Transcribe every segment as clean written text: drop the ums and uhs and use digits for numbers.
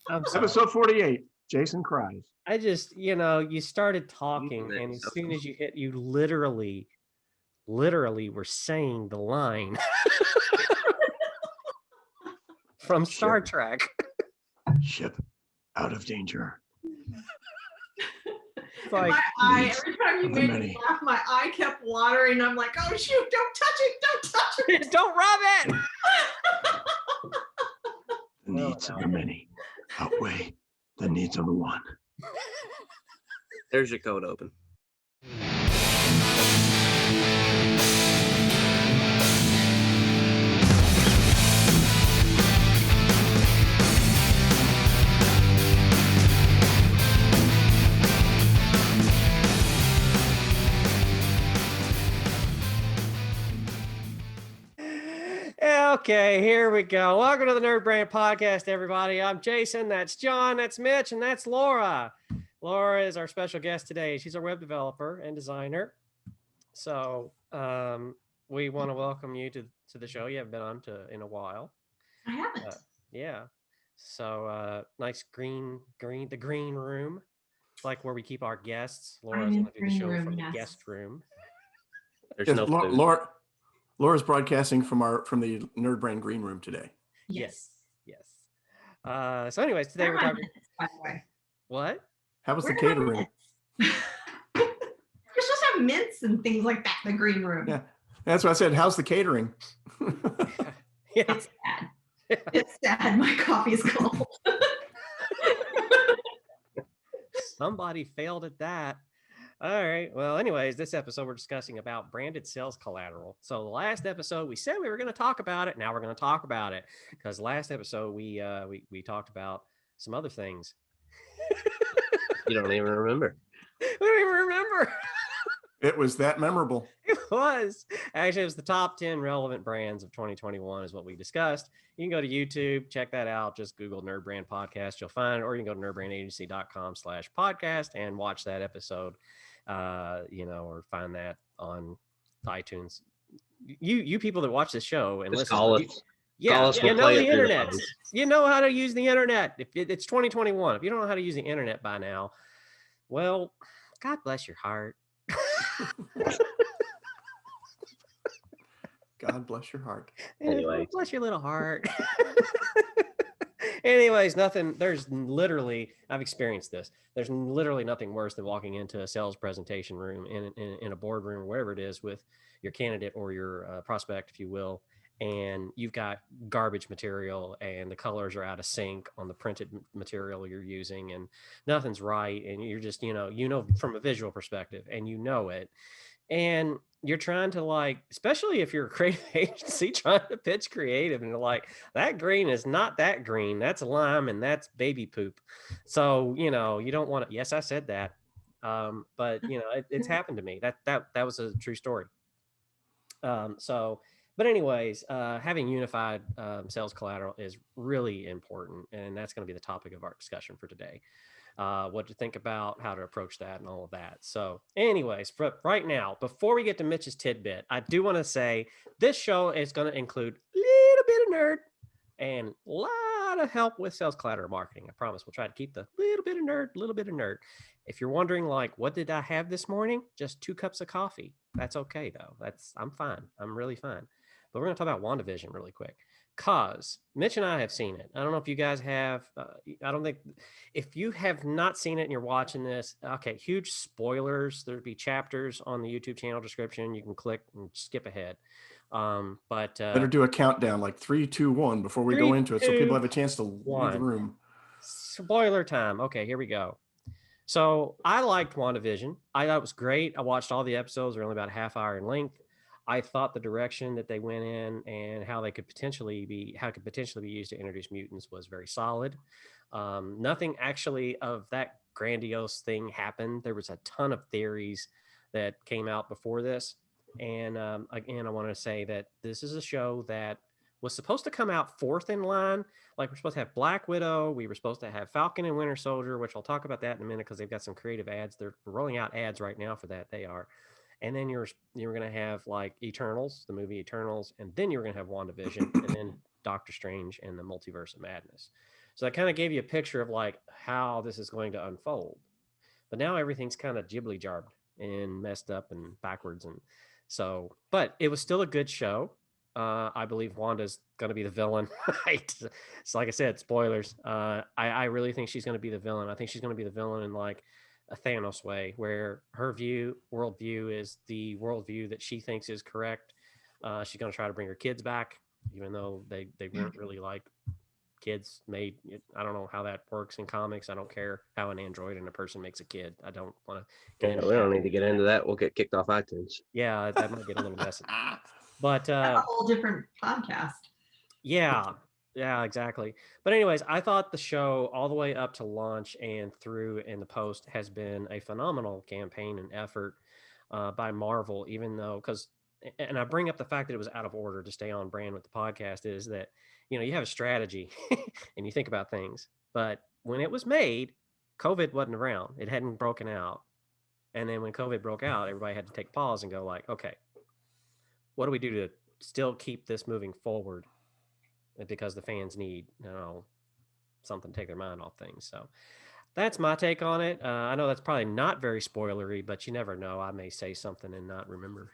I'm sorry. Episode 48. Jason cries. I just, you started talking, and as soon as you hit, you literally were saying the line from Star Trek. Ship out of danger. Like, every time you made me laugh, my eye kept watering. I'm like, oh shoot, don't touch it. Don't rub it. The needs of the many outweigh the needs of the one. There's your code open. Okay, here we go. Welcome to the NerdBrand Podcast, everybody. I'm Jason, that's John, that's Mitch, and that's Lora. Lora is our special guest today. She's a web developer and designer. So we want to welcome you to the show. You haven't been on in a while. I haven't. Yeah. So nice the green room. It's like where we keep our guests. Laura's going to do the show from the guest room. There's no food. Laura's broadcasting from the NerdBrand green room today. Yes. So anyways, today we're talking. By the way. What? How was the catering? You're supposed to have mints and things like that in the green room. Yeah, that's what I said. How's the catering? Yeah. It's sad. It's sad. My coffee's cold. Somebody failed at that. All right. Well, anyways, this episode we're discussing about branded sales collateral. So the last episode we said we were going to talk about it. Now we're going to talk about it because last episode we talked about some other things. You don't even remember. We don't even remember. It was that memorable. It was. Actually, it was the top 10 relevant brands of 2021 is what we discussed. You can go to YouTube, check that out. Just Google NerdBrand Podcast. You'll find it. Or you can go to nerdbrandagency.com/podcast and watch that episode, or find that on iTunes. You people that watch this show and just listen. Call us. Yeah, you know the internet. You know how to use the internet. If it's 2021, if you don't know how to use the internet by now, well, God bless your heart. God bless your heart. Anyway, bless your little heart. Anyways, there's literally, I've experienced this. There's literally nothing worse than walking into a sales presentation room in a boardroom or wherever it is with your candidate or your prospect, if you will. And you've got garbage material and the colors are out of sync on the printed material you're using and nothing's right. And you're just, from a visual perspective and you know it. And you're trying to especially if you're a creative agency trying to pitch creative and you're like, that green is not that green. That's lime and that's baby poop. So, you don't want to, yes, I said that. But it's happened to me. That was a true story. But anyways, having unified sales collateral is really important, and that's going to be the topic of our discussion for today. What to think about, how to approach that, and all of that. So anyways, right now, before we get to Mitch's tidbit, I do want to say this show is going to include a little bit of nerd and a lot of help with sales collateral marketing. I promise we'll try to keep the little bit of nerd. If you're wondering, what did I have this morning? Just 2 cups of coffee. That's okay, though. I'm fine. I'm really fine. But we're going to talk about WandaVision really quick because Mitch and I have seen it. I don't know if you guys have. I don't think if you have not seen it and you're watching this, okay, huge spoilers. There'd be chapters on the YouTube channel description. You can click and skip ahead. But better do a countdown 3, 2, 1 before we go into it so people have a chance to leave the room. Spoiler time. Okay, here we go. So I liked WandaVision. I thought it was great. I watched all the episodes. They're only about a half hour in length. I thought the direction that they went in and how it could potentially be used to introduce mutants was very solid. Nothing actually of that grandiose thing happened. There was a ton of theories that came out before this. And again, I want to say that this is a show that was supposed to come out 4th in line. We're supposed to have Black Widow. We were supposed to have Falcon and Winter Soldier, which I'll talk about that in a minute because they've got some creative ads. They're rolling out ads right now for that. They are. And then you're going to have Eternals, the movie Eternals, and then you're going to have WandaVision, and then Doctor Strange and the Multiverse of Madness. So that kind of gave you a picture of like how this is going to unfold. But now everything's kind of Ghibli jarbed and messed up and backwards. And so, but it was still a good show. I believe Wanda's going to be the villain. So like I said, spoilers. I really think she's going to be the villain. I think she's going to be the villain in like a Thanos way, where her worldview is the worldview that she thinks is correct. She's going to try to bring her kids back, even though they weren't really like kids made. I don't know how that works in comics. I don't care how an android and a person makes a kid. I don't want to get into we don't need to get into that. We'll get kicked off iTunes. Yeah, that might get a little messy. But a whole different podcast. Yeah, exactly. But anyways, I thought the show all the way up to launch and through in the post has been a phenomenal campaign and effort by Marvel, even though, and I bring up the fact that it was out of order to stay on brand with the podcast, is that, you have a strategy and you think about things, but when it was made, COVID wasn't around. It hadn't broken out. And then when COVID broke out, everybody had to take a pause and go like, okay, what do we do to still keep this moving forward? Because the fans need, something to take their mind off things. So that's my take on it. I know that's probably not very spoilery, but you never know. I may say something and not remember.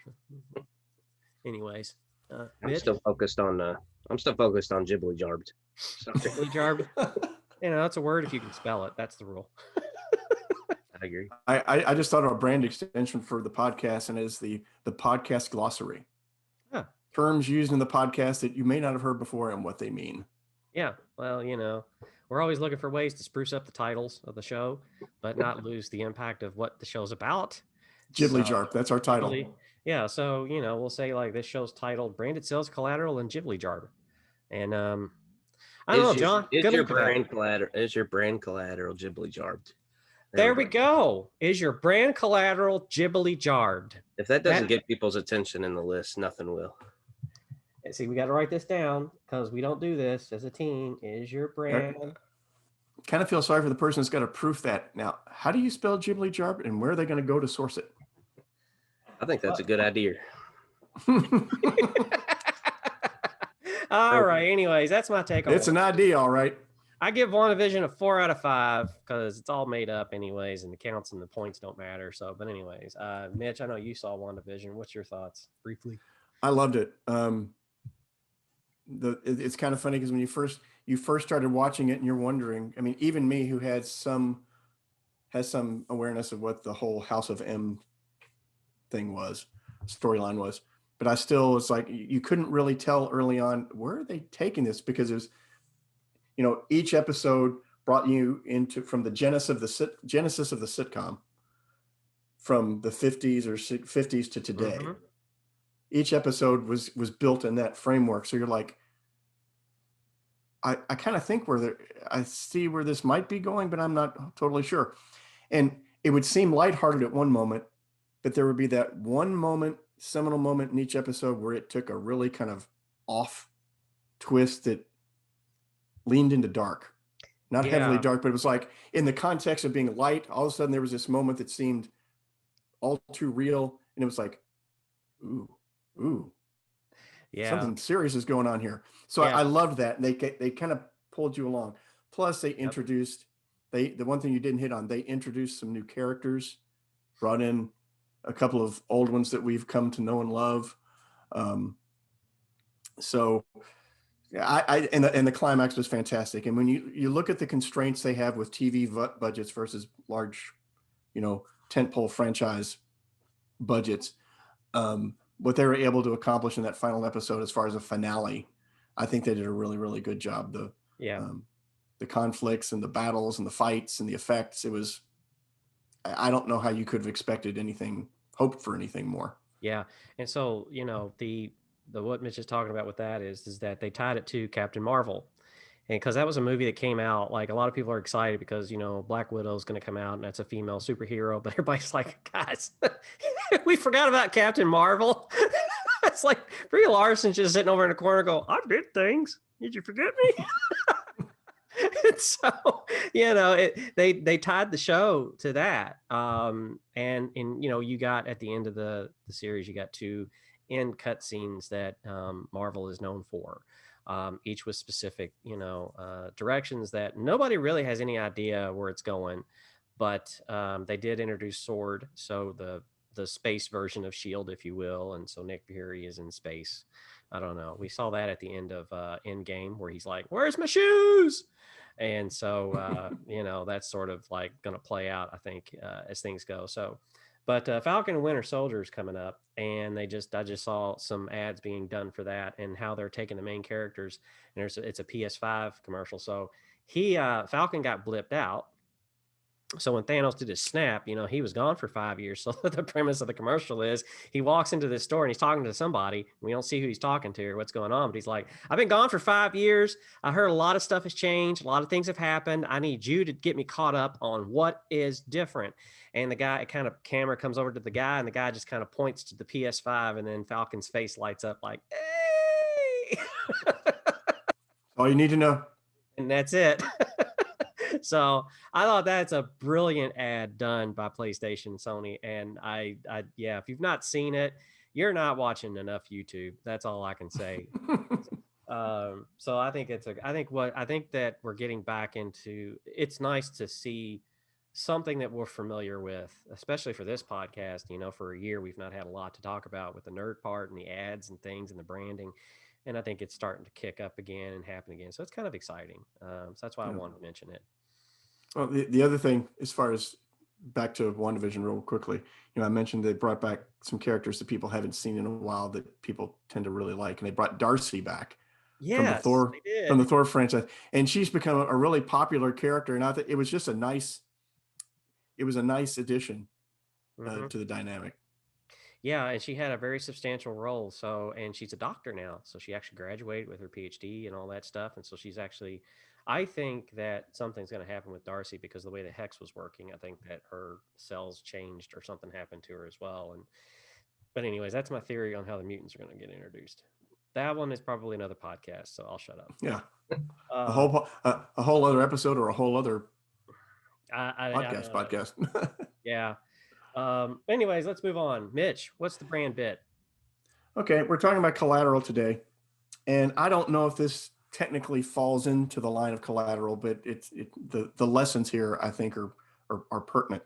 Anyways, I'm still focused on Jibly jarbed. So. Jibly jarbed. That's a word if you can spell it. That's the rule. I agree. I just thought of a brand extension for the podcast, and it's the podcast glossary. Huh. Terms used in the podcast that you may not have heard before and what they mean. Yeah. Well, we're always looking for ways to spruce up the titles of the show, but not lose the impact of what the show's about. Ghibli Jarp. That's our title. Ghibli, yeah. So, we'll say like this show's titled Branded Sales Collateral and Ghibli Jarp. And I don't know, John. Is your brand collateral Ghibli jarbed? There we go. Is your brand collateral Ghibli jarbed? If that doesn't get people's attention in the list, nothing will. See, we got to write this down because we don't do this as a team. Is your brand? Kind of feel sorry for the person that's got to proof that. Now, how do you spell Ghibli jarbed, and where are they going to go to source it? I think that's a good idea. All right. Anyways, that's my take on it. It's an idea, all right. I give WandaVision a 4 out of 5 because it's all made up anyways, and the counts and the points don't matter. So, but anyways, Mitch, I know you saw WandaVision. What's your thoughts briefly? I loved it. It's kind of funny because when you first started watching it and you're wondering, I mean, even me who has some awareness of what the whole House of M storyline was, but I still was like, you couldn't really tell early on, where are they taking this? Because it was, each episode brought you from the genesis of the sitcom from the 50s or 50s to today. Mm-hmm. Each episode was built in that framework. So you're like, I kind of think I see where this might be going, but I'm not totally sure. And it would seem lighthearted at one moment, but there would be that one moment, seminal moment in each episode where it took a really kind of off twist that leaned into dark, not heavily dark, but it was like in the context of being light, all of a sudden there was this moment that seemed all too real. And it was like, ooh, yeah, something serious is going on here. So I loved that. And they kind of pulled you along. Plus they introduced, the one thing you didn't hit on, they introduced some new characters, brought in a couple of old ones that we've come to know and love. So and the climax was fantastic. And when you look at the constraints they have with TV budgets versus large, tentpole franchise budgets, what they were able to accomplish in that final episode as far as a finale, I think they did a really, really good job. The conflicts and the battles and the fights and the effects, I don't know how you could have hoped for anything more. Yeah. And so, the what Mitch is talking about with that is that they tied it to Captain Marvel. And because that was a movie that came out, like a lot of people are excited because, Black Widow is going to come out and that's a female superhero. But everybody's like, guys, we forgot about Captain Marvel. It's like Brie Larson's just sitting over in the corner going, I did things. Did you forget me? So, they tied the show to that. And you got at the end of the series, you got two end cutscenes that Marvel is known for. Each with specific, directions that nobody really has any idea where it's going. But they did introduce Sword, so the space version of Shield, if you will, and so Nick Fury is in space. I don't know. We saw that at the end of Endgame, where he's like, "Where's my shoes?" And so that's sort of like going to play out, I think, as things go. So, but Falcon and Winter Soldier is coming up, and I just saw some ads being done for that and how they're taking the main characters. And it's a PS5 commercial, so Falcon got blipped out. So when Thanos did his snap, he was gone for 5 years. So the premise of the commercial is he walks into this store and he's talking to somebody. We don't see who he's talking to or what's going on, but he's like, I've been gone for 5 years. I heard a lot of stuff has changed. A lot of things have happened. I need you to get me caught up on what is different. And the guy, camera comes over to the guy, and the guy just kind of points to the PS5, and then Falcon's face lights up like, hey. All you need to know. And that's it. So I thought that's a brilliant ad done by PlayStation, Sony. And I if you've not seen it, you're not watching enough YouTube. That's all I can say. So I think I think that we're getting back into, it's nice to see something that we're familiar with, especially for this podcast. For a year, we've not had a lot to talk about with the nerd part and the ads and things and the branding. And I think it's starting to kick up again and happen again. So it's kind of exciting. So that's why I wanted to mention it. Well, the other thing, as far as back to WandaVision real quickly, I mentioned they brought back some characters that people haven't seen in a while that people tend to really like. And they brought Darcy back from the Thor franchise. And she's become a really popular character. And I think it was just a nice addition to the dynamic. Yeah, and she had a very substantial role. So, and she's a doctor now. So she actually graduated with her PhD and all that stuff. And so she's actually, I think that something's going to happen with Darcy because of the way the Hex was working. I think that her cells changed or something happened to her as well. But anyways, that's my theory on how the mutants are going to get introduced. That one is probably another podcast, so I'll shut up. Yeah, a whole other episode or a whole other podcast. Yeah. Anyways, let's move on. Mitch, what's the brand bit? Okay, we're talking about collateral today, and I don't know if this technically falls into the line of collateral, but the lessons here I think are pertinent.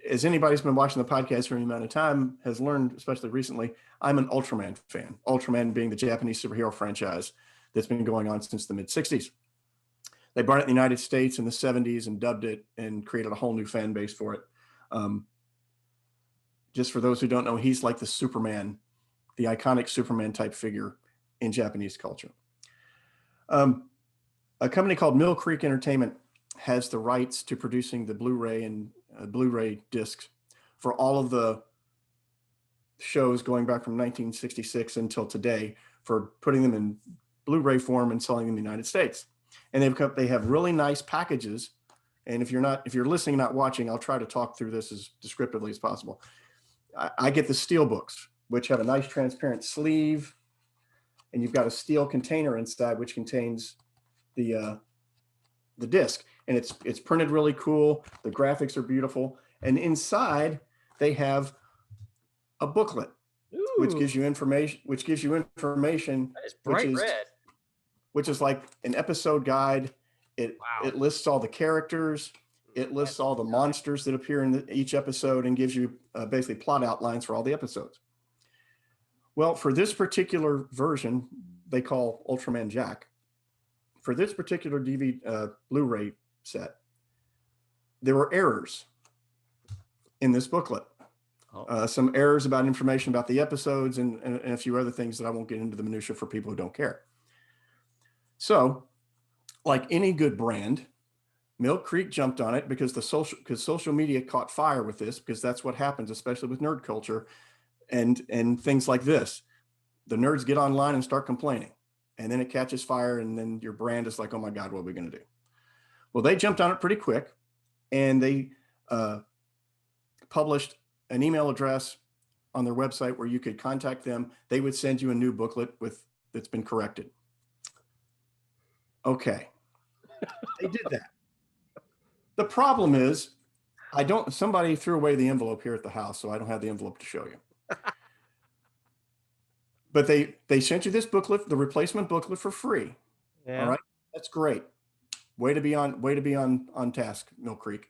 As anybody's been watching the podcast for any amount of time has learned, especially recently, I'm an Ultraman fan. Ultraman being the Japanese superhero franchise that's been going on since the mid-'60s. They brought it in the United States in the 70s and dubbed it and created a whole new fan base for it. Just for those who don't know, he's like the Superman, the iconic Superman type figure in Japanese culture. A company called Mill Creek Entertainment has the rights to producing the Blu-ray and Blu-ray discs for all of the shows going back from 1966 until today, for putting them in Blu-ray form and selling them in the United States. And they have really nice packages. And if you're listening, not watching, I'll try to talk through this as descriptively as possible. I get the steel books, which have a nice transparent sleeve, and you've got a steel container inside, which contains the disc, and it's printed really cool. The graphics are beautiful, and inside they have a booklet, which gives you information. That is bright red. Which is like an episode guide. It lists all the characters. It lists all the monsters that appear in each episode and gives you basically plot outlines for all the episodes. Well, for this particular version, they call Ultraman Jack. For this particular DVD Blu-ray set, there were errors in this booklet. Some errors about information about the episodes and a few other things that I won't get into the minutia for people who don't care. So, like any good brand, Mill Creek jumped on it because social media caught fire with this, because that's what happens, especially with nerd culture and things like this. The nerds get online and start complaining, and then it catches fire, and then your brand is like, oh my God, what are we going to do? Well, they jumped on it pretty quick, and they published an email address on their website where you could contact them. They would send you a new booklet that's been corrected. Okay. They did that. The problem is, somebody threw away the envelope here at the house, so I don't have the envelope to show you. But they sent you this booklet, the replacement booklet, for free. Yeah. All right, that's great. Way to be on task, Mill Creek.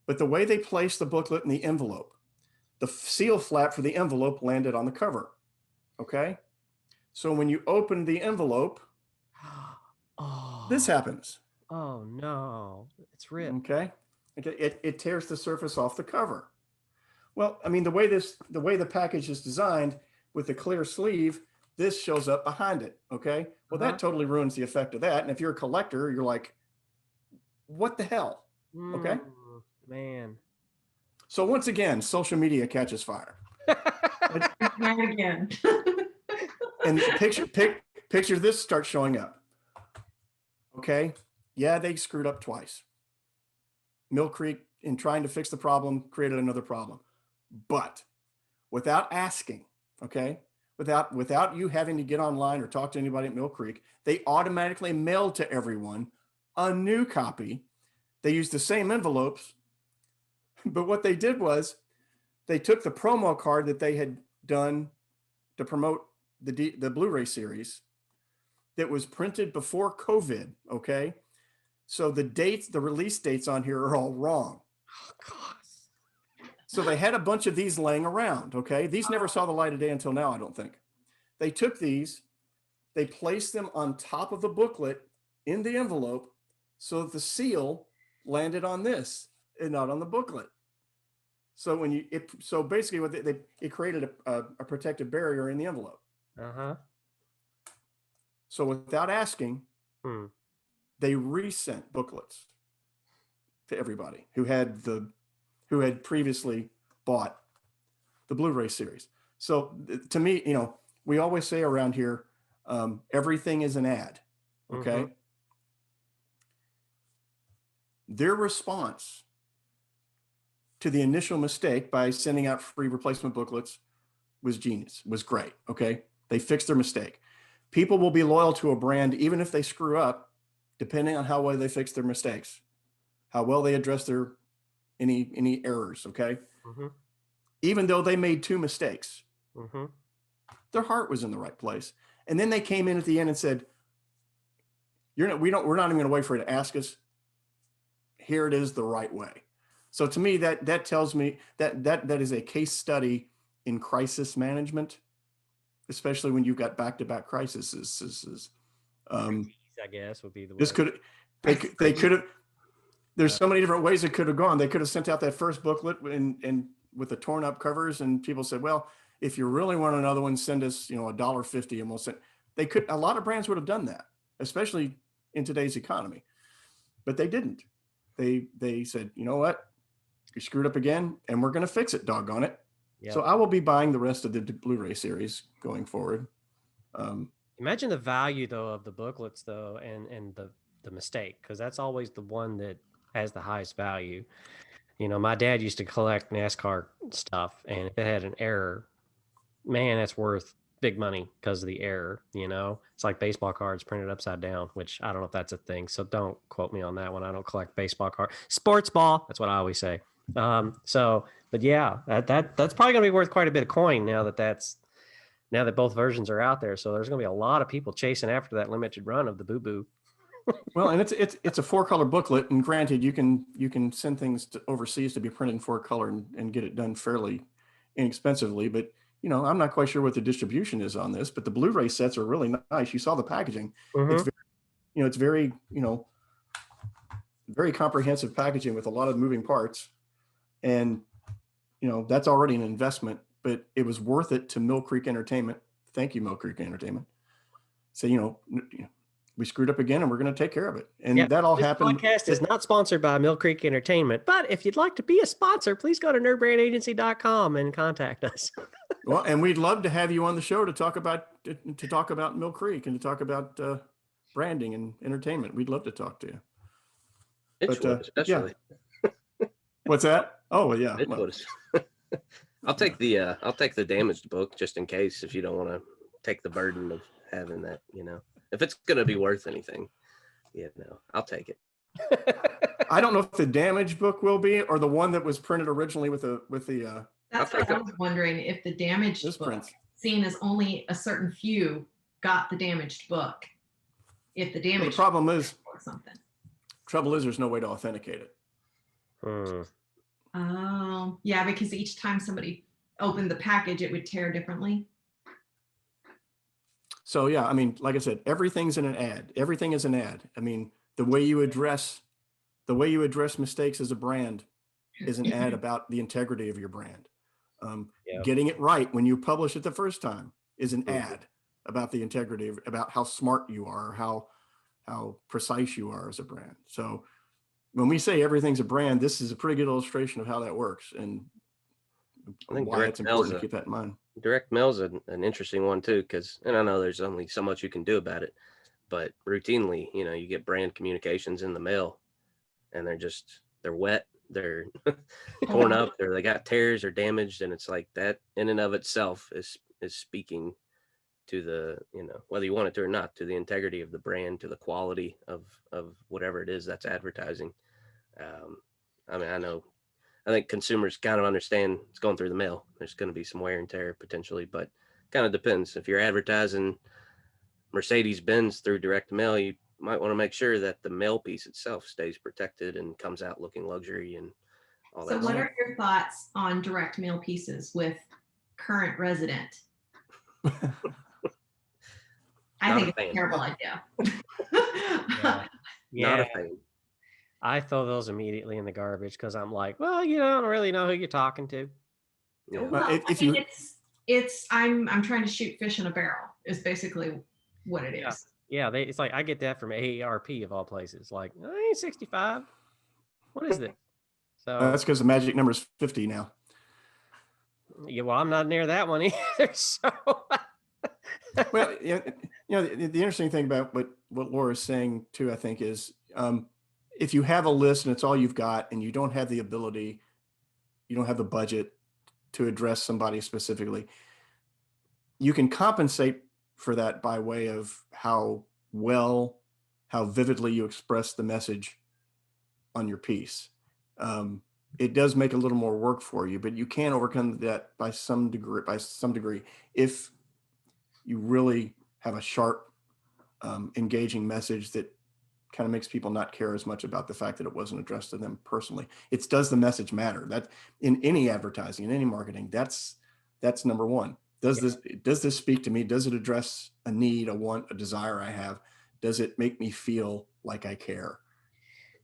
But the way they placed the booklet in the envelope, the seal flap for the envelope landed on the cover. Okay, so when you open the envelope, Oh, this happens. oh no, it's ripped. Okay, it tears the surface off the cover. Well, I mean, the way the package is designed with the clear sleeve, this shows up behind it. Okay, well, that totally ruins the effect of that. And if you're a collector, you're like, what the hell? Okay, man. so once again, social media catches fire. And again. And picture this starts showing up. Okay, yeah, they screwed up twice. Mill Creek, in trying to fix the problem, created another problem. But without asking, okay, without you having to get online or talk to anybody at Mill Creek, they automatically mailed to everyone a new copy. They used the same envelopes, but what they did was they took the promo card that they had done to promote the Blu-ray series that was printed before COVID. Okay, so the release dates on here are all wrong. Oh, God. So they had a bunch of these laying around. Okay, these never saw the light of day until now, I don't think. They took these, they placed them on top of the booklet in the envelope so that the seal landed on this and not on the booklet. So so basically what it created a protective barrier in the envelope. So without asking, they resent booklets to everybody who had previously bought the Blu-ray series. So to me, we always say around here, everything is an ad. Okay. Their response to the initial mistake by sending out free replacement booklets was genius, was great. Okay. They fixed their mistake. People will be loyal to a brand even if they screw up, depending on how well they fix their mistakes, how well they address their any errors. Okay. Even though they made two mistakes, their heart was in the right place. And then they came in at the end and said, we're not even going to wait for you to ask us. Here it is the right way. So to me, that tells me that is a case study in crisis management, especially when you've got back-to-back crises. I guess would be the this word. they could have. There's so many different ways it could have gone. They could have sent out that first booklet and with the torn up covers, and people said, well, if you really want another one, send us $1.50 and we'll send. They could. A lot of brands would have done that, especially in today's economy, but they didn't. They said, you know what? You screwed up again, and we're going to fix it, doggone it. Yep. So I will be buying the rest of the Blu-ray series going forward. Imagine the value, though, of the booklets, though, and the mistake, because that's always the one that has the highest value. My dad used to collect NASCAR stuff, and if it had an error, man, that's worth big money because of the error. It's like baseball cards printed upside down, which I don't know if that's a thing, so don't quote me on that one. I don't collect baseball cards. Sports ball, that's what I always say. But yeah, that's probably going to be worth quite a bit of coin now that both versions are out there. So there's going to be a lot of people chasing after that limited run of the Boo Boo. Well, and it's a 4-color booklet, and granted, you can send things to overseas to be printed in 4-color and get it done fairly inexpensively. But I'm not quite sure what the distribution is on this. But the Blu-ray sets are really nice. You saw the packaging. It's very, very comprehensive packaging with a lot of moving parts, and that's already an investment. But it was worth it to Mill Creek Entertainment. Thank you, Mill Creek Entertainment. So we screwed up again, and we're going to take care of it. And that all happened. This podcast is not sponsored by Mill Creek Entertainment, but if you'd like to be a sponsor, please go to nerdbrandagency.com and contact us. Well, and we'd love to have you on the show to talk about Mill Creek and to talk about branding and entertainment. We'd love to talk to you. Especially. What's that? Oh, well, yeah. I'll take the damaged book just in case, if you don't want to take the burden of having that, if it's going to be worth anything, I'll take it. I don't know if the damaged book will be, or the one that was printed originally with the That's what I was wondering, if the damaged book. Prints. seen as only a certain few got the damaged book. If the Well, damage the problem is, or something. trouble is there's no way to authenticate it. Oh, yeah, because each time somebody opened the package, it would tear differently. So yeah, I mean, like I said, everything's in an ad. Everything is an ad. I mean, the way you address mistakes as a brand is an ad about the integrity of your brand. Getting it right when you publish it the first time is an ad about the integrity of, about how smart you are, how precise you are as a brand. So when we say everything's a brand, this is a pretty good illustration of how that works, and I think why it's important to keep that in mind. Direct mail's an interesting one too, because, and I know there's only so much you can do about it, but routinely, you get brand communications in the mail, and they're wet, they're torn up, they got tears or damaged, and it's like that in and of itself is speaking to the, whether you want it to or not, to the integrity of the brand, to the quality of whatever it is that's advertising. I mean, I think consumers kind of understand it's going through the mail. There's going to be some wear and tear potentially, but kind of depends. If you're advertising Mercedes-Benz through direct mail, you might want to make sure that the mail piece itself stays protected and comes out looking luxury and all that. So what are your thoughts on direct mail pieces with current resident? I think it's a terrible idea. Not a fan. I throw those immediately in the garbage because I'm like, well, you don't really know who you're talking to. Yeah. Well, I'm trying to shoot fish in a barrel is basically what it is. Yeah, it's like I get that from AARP of all places. Like, I ain't 65. What is this? So that's because the magic number is 50 now. Yeah, well, I'm not near that one either. So well, the interesting thing about what Laura's saying too, I think, is if you have a list and it's all you've got, and you don't have the ability, you don't have the budget to address somebody specifically, you can compensate for that by way of how vividly you express the message on your piece. It does make a little more work for you, but you can overcome that by some degree if you really have a sharp, engaging message that kind of makes people not care as much about the fact that it wasn't addressed to them personally. It's, does the message matter? That in any advertising, in any marketing, that's number one. Does this speak to me? Does it address a need, a want, a desire I have? Does it make me feel like I care?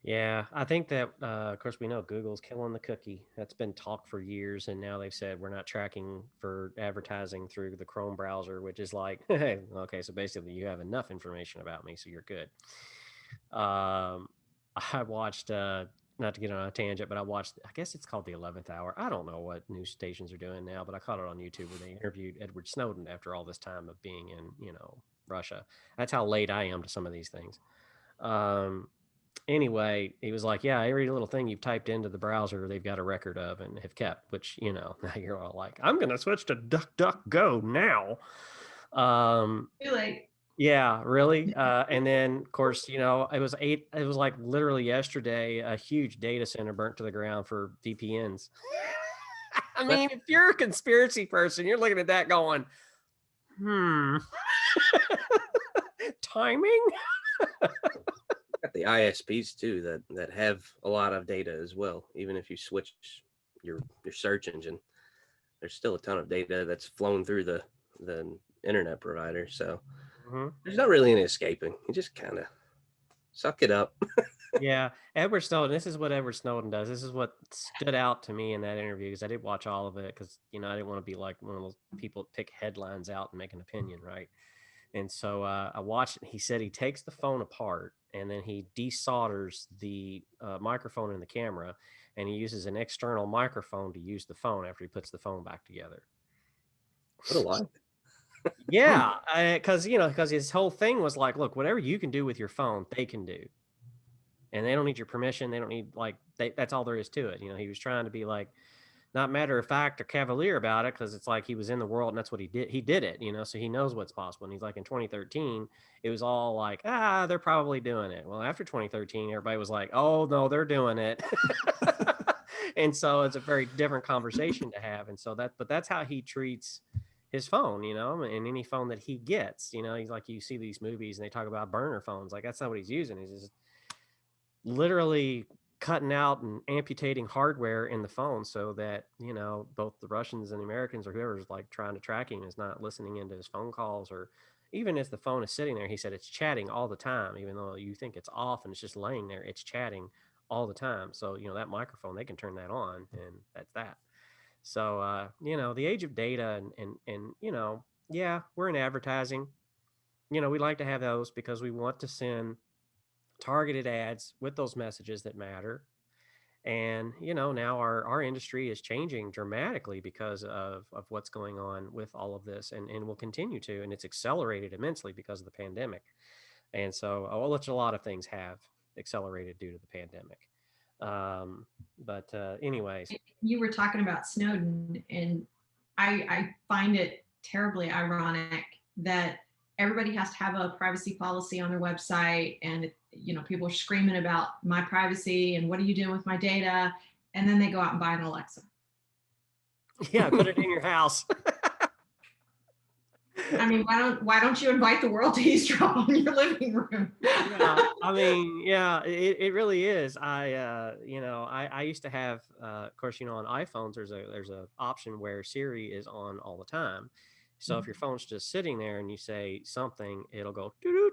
Yeah, I think that, of course, we know Google's killing the cookie. That's been talk for years, and now they've said we're not tracking for advertising through the Chrome browser, which is like, hey, okay, so basically you have enough information about me, so you're good. I watched, not to get on a tangent, but I watched, I guess it's called The 11th Hour. I don't know what news stations are doing now, but I caught it on YouTube where they interviewed Edward Snowden after all this time of being in, Russia. That's how late I am to some of these things. Anyway, he was like, yeah, every little thing you've typed into the browser, they've got a record of and have kept, which, now you're all like, I'm going to switch to DuckDuckGo now. Too late. Yeah, really. And then of course, it was like literally yesterday, a huge data center burnt to the ground for VPNs. I mean, if you're a conspiracy person, you're looking at that going, timing. Got the ISPs too that have a lot of data as well. Even if you switch your search engine, there's still a ton of data that's flown through the internet provider. So there's not really any escaping. You just kind of suck it up. Yeah, Edward Snowden. This is what Edward Snowden does. This is what stood out to me in that interview, because I did watch all of it because I didn't want to be like one of those people that pick headlines out and make an opinion, right? And so I watched it. He said he takes the phone apart and then he desolders the microphone and the camera, and he uses an external microphone to use the phone after he puts the phone back together. What a lie. Yeah, because his whole thing was like, look, whatever you can do with your phone, they can do, and they don't need your permission. They don't need that's all there is to it. He was trying to be like, not matter of fact or cavalier about it, because it's like he was in the world and that's what he did. He did it, so he knows what's possible. And he's like, in 2013, it was all like, they're probably doing it. Well, after 2013, everybody was like, oh no, they're doing it. And so it's a very different conversation to have. And so that's how he treats his phone, and any phone that he gets, he's like, you see these movies and they talk about burner phones. Like, that's not what he's using. He's just literally cutting out and amputating hardware in the phone so that, both the Russians and the Americans or whoever's like trying to track him is not listening into his phone calls. Or even as the phone is sitting there, he said it's chatting all the time, even though you think it's off and it's just laying there, it's chatting all the time. So, that microphone, they can turn that on, and that's that. So, the age of data and, yeah, we're in advertising. We like to have those because we want to send targeted ads with those messages that matter. And, now our industry is changing dramatically because of what's going on with all of this, and will continue to, and it's accelerated immensely because of the pandemic. And so, a lot of things have accelerated due to the pandemic. But anyways. You were talking about Snowden, and I find it terribly ironic that everybody has to have a privacy policy on their website, and people are screaming about my privacy and what are you doing with my data, and then they go out and buy an Alexa. Yeah, put it in your house. I mean, why don't you invite the world to eavesdrop on your living room? Yeah, I mean, yeah, it really is. I used to have, of course, on iPhones, there's a option where Siri is on all the time. So if your phone's just sitting there and you say something, it'll go doo-doo.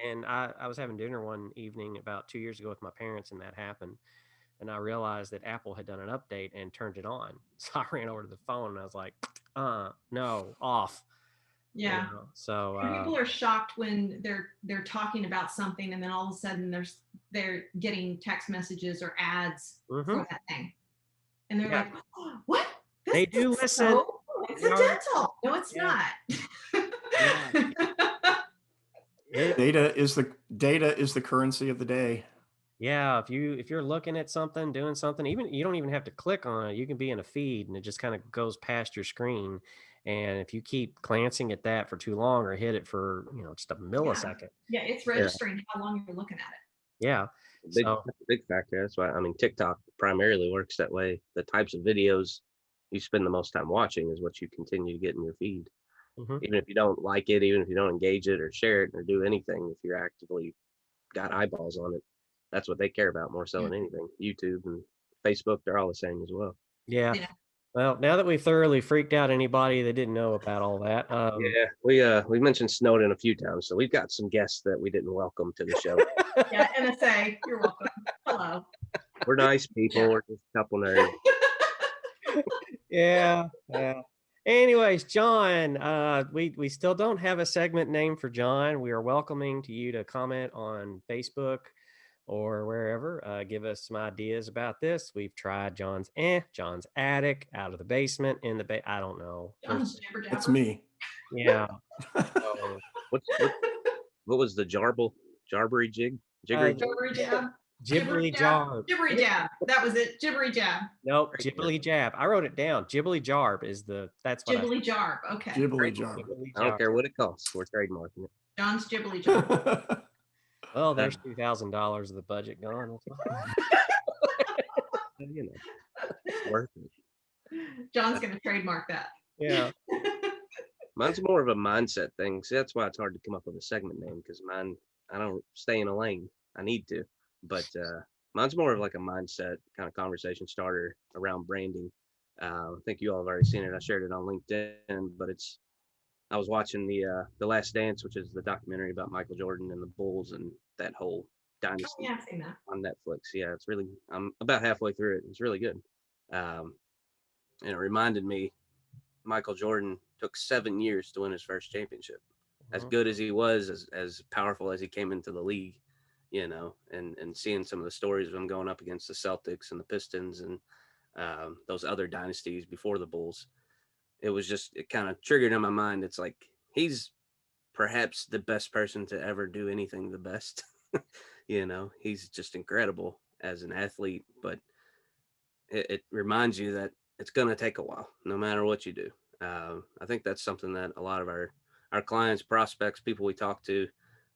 And I was having dinner one evening about 2 years ago with my parents, and that happened. And I realized that Apple had done an update and turned it on. So I ran over to the phone and I was like, no, off. Yeah. So people are shocked when they're talking about something, and then all of a sudden they're getting text messages or ads for that thing, and they're like, oh, "What?" They do listen. So incidental. No, it's not. Data is the currency of the day. Yeah, if you're looking at something, doing something, even you don't even have to click on it. You can be in a feed and it just kind of goes past your screen. And if you keep glancing at that for too long or hit it for, just a millisecond. Yeah, it's registering how long you're looking at it. Yeah. That's a big factor. That's why, TikTok primarily works that way. The types of videos you spend the most time watching is what you continue to get in your feed. Even if you don't like it, even if you don't engage it or share it or do anything, if you're actively got eyeballs on it, that's what they care about more so than anything. YouTube and Facebook, they're all the same as well. Yeah. Well, now that we've thoroughly freaked out anybody that didn't know about all that. We mentioned Snowden a few times, so we've got some guests that we didn't welcome to the show. Yeah, NSA, you're welcome. Hello. We're nice people. Yeah. We're just a couple nerds. Yeah. Anyways, John, we still don't have a segment name for John. We are welcoming to you to comment on Facebook or wherever. Give us some ideas about this. We've tried John's attic, out of the basement, in the I don't know. That's me. Yeah. What was the jarbery jig? Jibbery jab. Jibly jab. Jibbery jab. That was it. Jibbery jab. Nope. Jibly jab. I wrote it down. Jibly jarb is that's what Jibly jarb. Okay. Jibly jarb. I don't care what it costs. We're trademarking it. John's Jibly jarb. Well, there's $2,000 of the budget gone. It's worth it. John's going to trademark that. Yeah. Mine's more of a mindset thing. See, that's why it's hard to come up with a segment name, because mine, I don't stay in a lane. I need to, but mine's more of like a mindset kind of conversation starter around branding. I think you all have already seen it. I shared it on LinkedIn, but I was watching the Last Dance, which is the documentary about Michael Jordan and the Bulls and that whole dynasty. Oh, yeah, I've seen that on Netflix. Yeah, it's really. I'm about halfway through it. It's really good. And it reminded me, Michael Jordan took 7 years to win his first championship. As good as he was, as powerful as he came into the league, and seeing some of the stories of him going up against the Celtics and the Pistons and those other dynasties before the Bulls. It kind of triggered in my mind. It's like, he's perhaps the best person to ever do anything the best. He's just incredible as an athlete, but it reminds you that it's going to take a while, no matter what you do. I think that's something that a lot of our clients, prospects, people we talk to,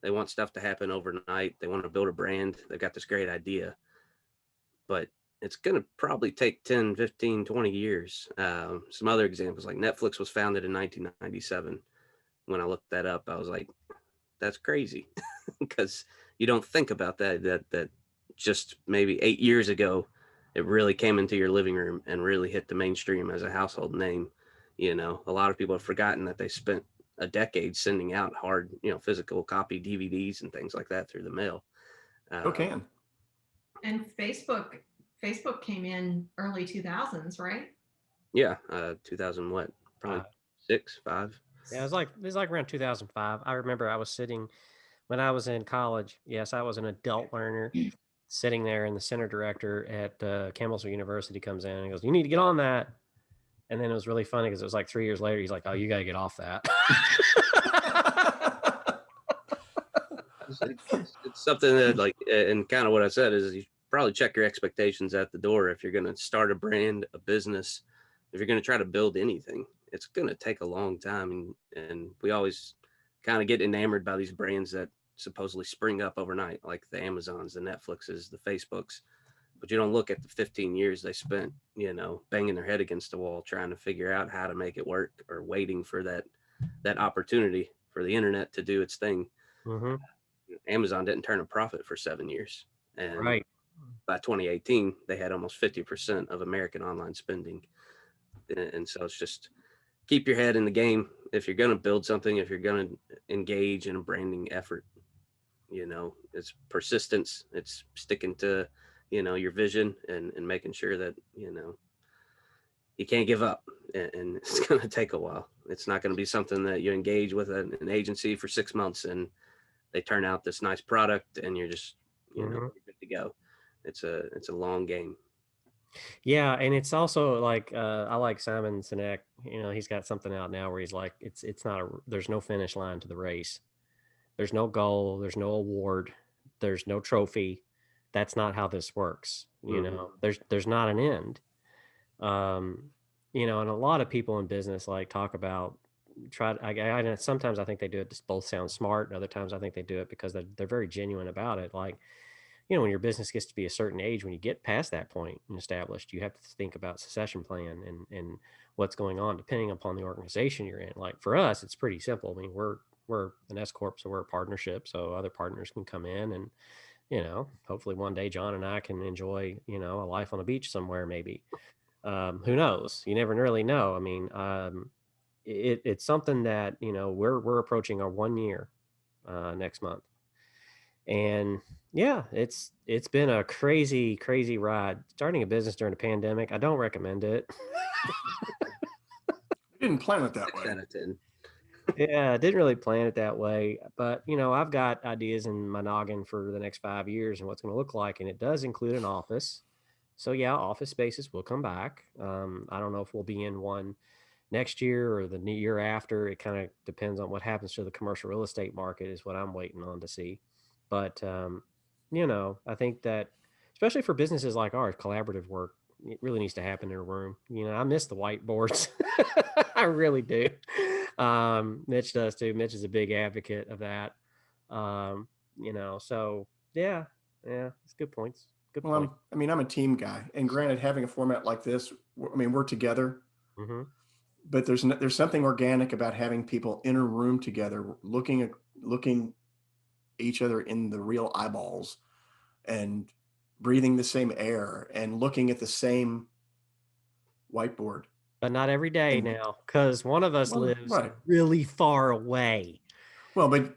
they want stuff to happen overnight. They want to build a brand. They've got this great idea, but it's going to probably take 10, 15, 20 years. Some other examples, like Netflix was founded in 1997. When I looked that up, I was like, that's crazy, because you don't think about that just maybe 8 years ago, it really came into your living room and really hit the mainstream as a household name. You know, a lot of people have forgotten that they spent a decade sending out hard, physical copy DVDs and things like that through the mail. Can. And Facebook came in early 2000s, right? Yeah, 2000 what? Probably 6, 5. Yeah, it was like around 2005. I remember I was sitting when I was in college. Yes, I was an adult learner sitting there, and the center director at Campbellsville University comes in and he goes, "You need to get on that." And then it was really funny because it was like 3 years later. He's like, "Oh, you got to get off that." It's something that, like, and kind of what I said is you probably check your expectations at the door. If you're going to start a brand, a business, if you're going to try to build anything, it's going to take a long time. And we always kind of get enamored by these brands that supposedly spring up overnight, like the Amazons, the Netflixes, the Facebooks. But you don't look at the 15 years they spent, banging their head against the wall, trying to figure out how to make it work, or waiting for that opportunity for the internet to do its thing. Mm-hmm. Amazon didn't turn a profit for 7 years. And Right. by 2018, they had almost 50% of American online spending. And so it's just keep your head in the game. If you're going to build something, if you're going to engage in a branding effort, it's persistence. It's sticking to, your vision and making sure that, you can't give up, and it's going to take a while. It's not going to be something that you engage with an agency for 6 months and they turn out this nice product and you're just, good to go. It's a long game. Yeah, and it's also like I like Simon Sinek. He's got something out now where he's like, it's not there's no finish line to the race. There's no goal. There's no award. There's no trophy. That's not how this works. There's not an end. And a lot of people in business like talk about sometimes I think they do it to both sound smart, and other times I think they do it because they're very genuine about it. Like, when your business gets to be a certain age, when you get past that point and established, you have to think about succession plan and what's going on depending upon the organization you're in. Like for us, it's pretty simple. I mean, we're an S Corp, so we're a partnership, so other partners can come in and, hopefully one day John and I can enjoy, a life on a beach somewhere, maybe. Who knows? You never really know. I mean, it's something that, we're approaching our 1 year next month. And yeah, it's been a crazy, crazy ride. Starting a business during a pandemic, I don't recommend it. We didn't plan it that way. Yeah, I didn't really plan it that way. But, I've got ideas in my noggin for the next 5 years and what's going to look like. And it does include an office. So yeah, office spaces will come back. I don't know if we'll be in one next year or the year after. It kind of depends on what happens to the commercial real estate market is what I'm waiting on to see. But, I think that especially for businesses like ours, collaborative work, it really needs to happen in a room. I miss the whiteboards. I really do. Mitch does too. Mitch is a big advocate of that. So yeah, it's good points. Good point. I'm a team guy, and granted, having a format like this, we're together, but there's something organic about having people in a room together, looking each other in the real eyeballs and breathing the same air and looking at the same whiteboard. But not every day now, because one of us lives really far away. Well, but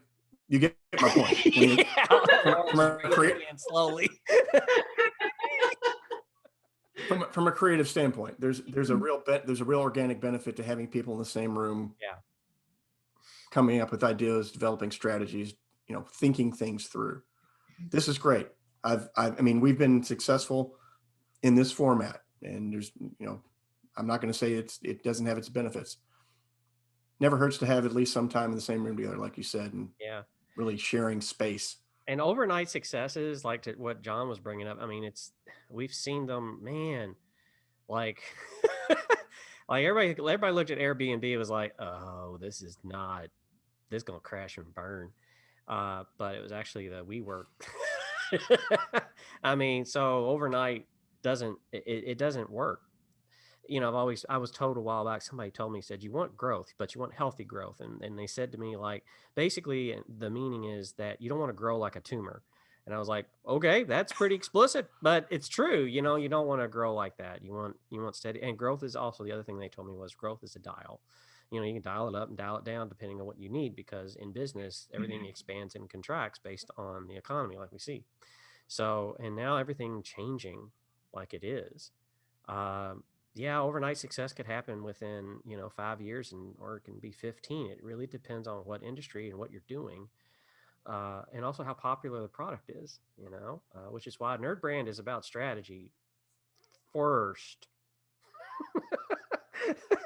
you get my point. Slowly. From a creative standpoint, there's a real organic benefit to having people in the same room. Yeah. Coming up with ideas, developing strategies, thinking things through. This is great. We've been successful in this format, and there's, I'm not going to say it doesn't have its benefits. Never hurts to have at least some time in the same room together, like you said, and really sharing space. And overnight successes, like to what John was bringing up. We've seen them, man. Like, like everybody looked at Airbnb. It was like, oh, this is gonna crash and burn. But it was actually the WeWork. So overnight it doesn't work. I was told a while back, somebody told me, said, you want growth, but you want healthy growth. And they said to me, like, basically the meaning is that you don't want to grow like a tumor. And I was like, okay, that's pretty explicit, but it's true. You don't want to grow like that. You want steady, and growth is also the other thing they told me was growth is a dial. You can dial it up and dial it down depending on what you need, because in business, everything expands and contracts based on the economy, like we see. So, and now everything changing like it is. Yeah, overnight success could happen within, 5 years, or it can be 15. It really depends on what industry and what you're doing. And also how popular the product is, which is why Nerd Brand is about strategy first.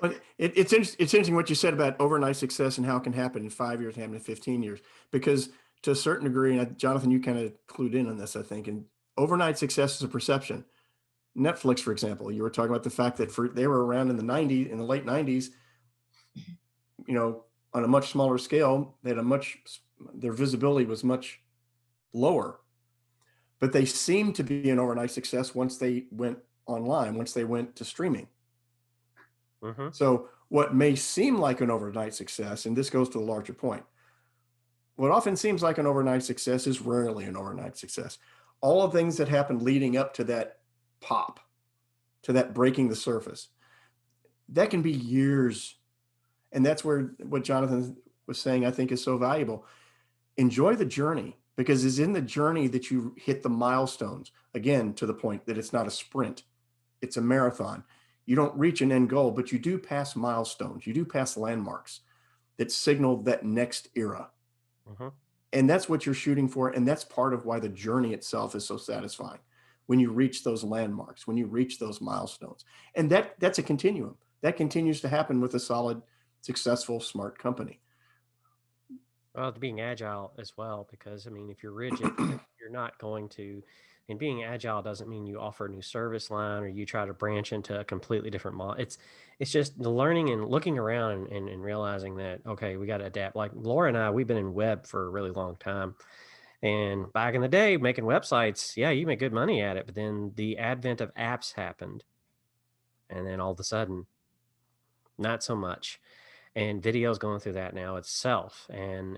But it's interesting what you said about overnight success and how it can happen in 5 years, happen in 15 years, because to a certain degree, and Jonathan, you kind of clued in on this, I think, and overnight success is a perception. Netflix, for example, you were talking about the fact that they were around in the late 90s, on a much smaller scale, their visibility was much lower, but they seemed to be an overnight success once they went online, once they went to streaming. Mm-hmm. So what may seem like an overnight success, and this goes to the larger point, what often seems like an overnight success is rarely an overnight success. All of the things that happened leading up to that pop, to that breaking the surface, that can be years. And that's where what Jonathan was saying, I think, is so valuable. Enjoy the journey, because it's in the journey that you hit the milestones. Again, to the point that it's not a sprint, it's a marathon. You don't reach an end goal, but you do pass milestones. You do pass landmarks that signal that next era. Mm-hmm. And that's what you're shooting for. And that's part of why the journey itself is so satisfying, when you reach those landmarks, when you reach those milestones. And that's a continuum. That continues to happen with a solid, successful, smart company. Well, being agile as well, because if you're rigid, you're not going to. And being agile doesn't mean you offer a new service line or you try to branch into a completely different model. It's just the learning and looking around and realizing that, okay, we got to adapt. Like Laura and I, we've been in web for a really long time. And back in the day, making websites, yeah, you make good money at it. But then the advent of apps happened. And then all of a sudden, not so much. And video's going through that now itself, and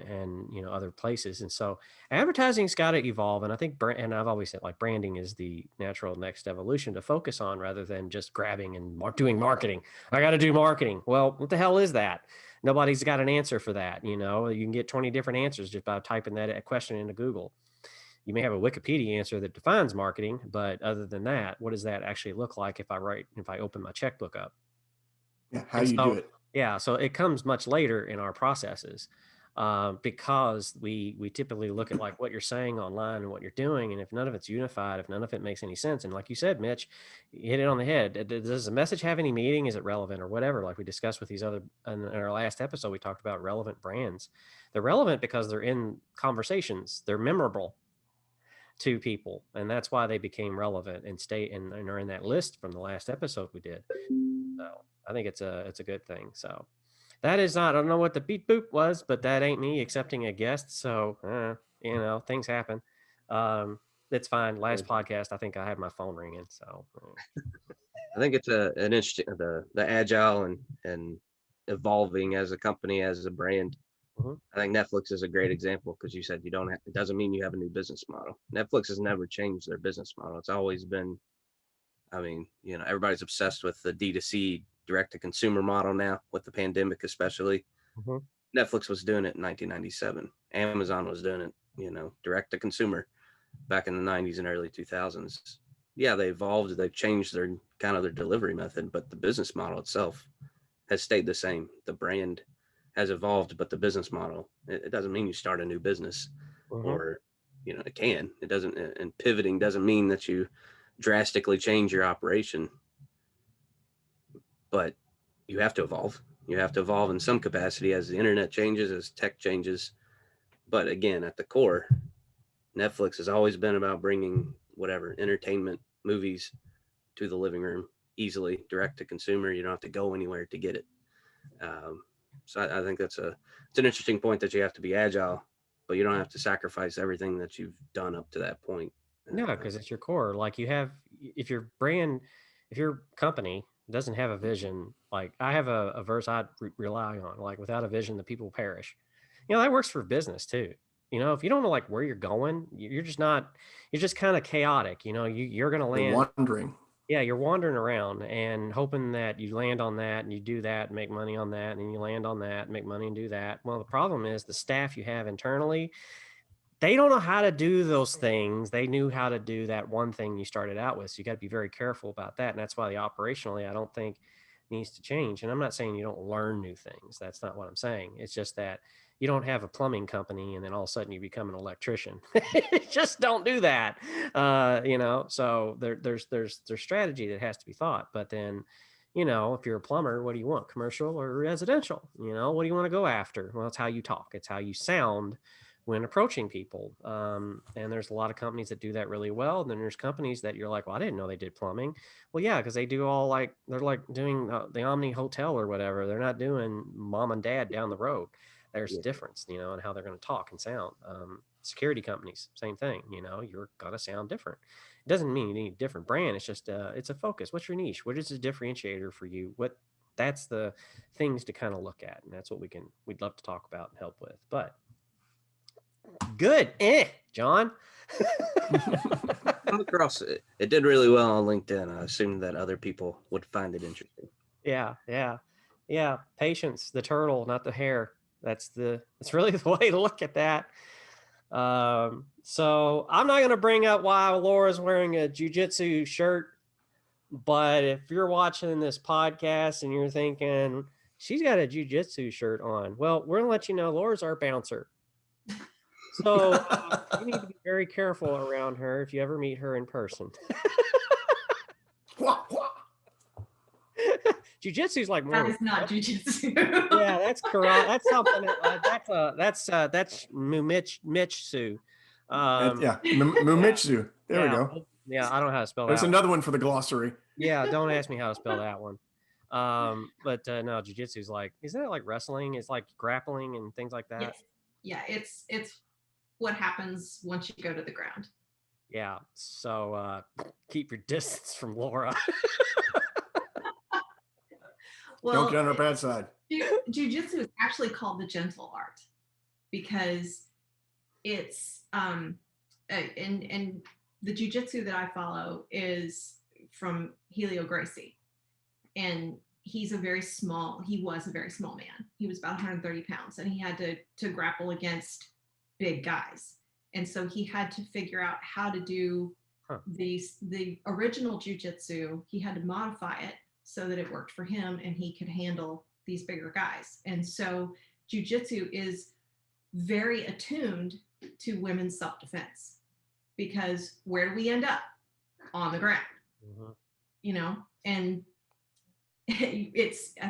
other places. And so advertising's got to evolve. And I think and I've always said, like, branding is the natural next evolution to focus on, rather than just grabbing and doing marketing. I got to do marketing. Well, what the hell is that? Nobody's got an answer for that. You can get 20 different answers just by typing that question into Google. You may have a Wikipedia answer that defines marketing, but other than that, what does that actually look like if I open my checkbook up? Yeah, how you do it. Yeah, so it comes much later in our processes, because we typically look at like what you're saying online and what you're doing, and if none of it's unified, if none of it makes any sense, and like you said, Mitch, you hit it on the head. Does the message have any meaning? Is it relevant or whatever? Like we discussed with these other in our last episode, we talked about relevant brands. They're relevant because they're in conversations. They're memorable to people, and that's why they became relevant and are in that list from the last episode we did. So I think it's a good thing. So that is not, I don't know what the beep boop was, but that ain't me accepting a guest. So, things happen. It's fine. Last podcast, I think I had my phone ringing. So I think it's an interesting, the agile and evolving as a company, as a brand. Mm-hmm. I think Netflix is a great example, because you said it doesn't mean you have a new business model. Netflix has never changed their business model. It's always been, everybody's obsessed with the D2C, direct to consumer model now, with the pandemic especially. Mm-hmm. Netflix was doing it in 1997. Amazon was doing it, direct to consumer back in the 90s and early 2000s. Yeah, they evolved. They've changed their delivery method, but the business model itself has stayed the same. The brand has evolved, but the business model, it doesn't mean you start a new business. Mm-hmm. Or, it doesn't, and pivoting doesn't mean that you drastically change your operation, but you have to evolve. You have to evolve in some capacity as the internet changes, as tech changes. But again, at the core, Netflix has always been about bringing whatever entertainment, movies to the living room easily, direct to consumer. You don't have to go anywhere to get it. So I think it's an interesting point, that you have to be agile, but you don't have to sacrifice everything that you've done up to that point. No, because it's your core. Like you have if your brand, if your company doesn't have a vision, like I have a verse I rely on, like without a vision, the people perish. That works for business too. If you don't know like where you're going, you're just not, you're just kind of chaotic. You're going to You're land. wandering. Yeah, you're wandering around and hoping that you land on that and you do that and make money on that, and then you land on that and make money and do that. Well, the problem is the staff you have internally, they don't know how to do those things. They knew how to do that one thing you started out with. So you got to be very careful about that. And that's why the operationally, I don't think needs to change. And I'm not saying you don't learn new things. That's not what I'm saying. It's just that you don't have a plumbing company and then all of a sudden you become an electrician. Just don't do that. So there's strategy that has to be thought. But then, if you're a plumber, what do you want? Commercial or residential? What do you want to go after? Well, it's how you talk. It's how you sound when approaching people. And there's a lot of companies that do that really well. And then there's companies that you're like, well, I didn't know they did plumbing. Well, yeah, because they do all they're like doing the Omni Hotel or whatever. They're not doing mom and dad down the road. There's a difference, in how they're going to talk and sound. Security companies, same thing, you're going to sound different. It doesn't mean you need a different brand. It's just, it's a focus. What's your niche? What is the differentiator for you? That's the things to kind of look at. And that's what we'd love to talk about and help with. But good. John. Come across it. It did really well on LinkedIn. I assumed that other people would find it interesting. Yeah. Patience, the turtle, not the hare. That's really the way to look at that. So I'm not going to bring up why Laura's wearing a jiu-jitsu shirt, but if you're watching this podcast and you're thinking she's got a jiu-jitsu shirt on, well, we're going to let you know Laura's our bouncer. So you need to be very careful around her if you ever meet her in person. Jiu-jitsu is like more. That is not jiu-jitsu. Yeah, that's karate. That's something. That's mumitsu. Mumitsu. There we go. Yeah, I don't know how to spell that. There's another one for the glossary. Yeah, don't ask me how to spell that one. But no, jiu-jitsu is like, isn't it like wrestling? It's like grappling and things like that. Yes. Yeah, it's what happens once you go to the ground. Yeah. So keep your distance from Lora. Well, don't get on her bad side. Jiu-jitsu is actually called the gentle art because it's and the jiu-jitsu that I follow is from Helio Gracie, and he was a very small man. He was about 130 pounds, and he had to grapple against big guys, and so he had to figure out how to do the original jiu-jitsu. He had to modify it so that it worked for him and he could handle these bigger guys. And so jiu-jitsu is very attuned to women's self-defense, because where do we end up? On the ground. Mm-hmm. And I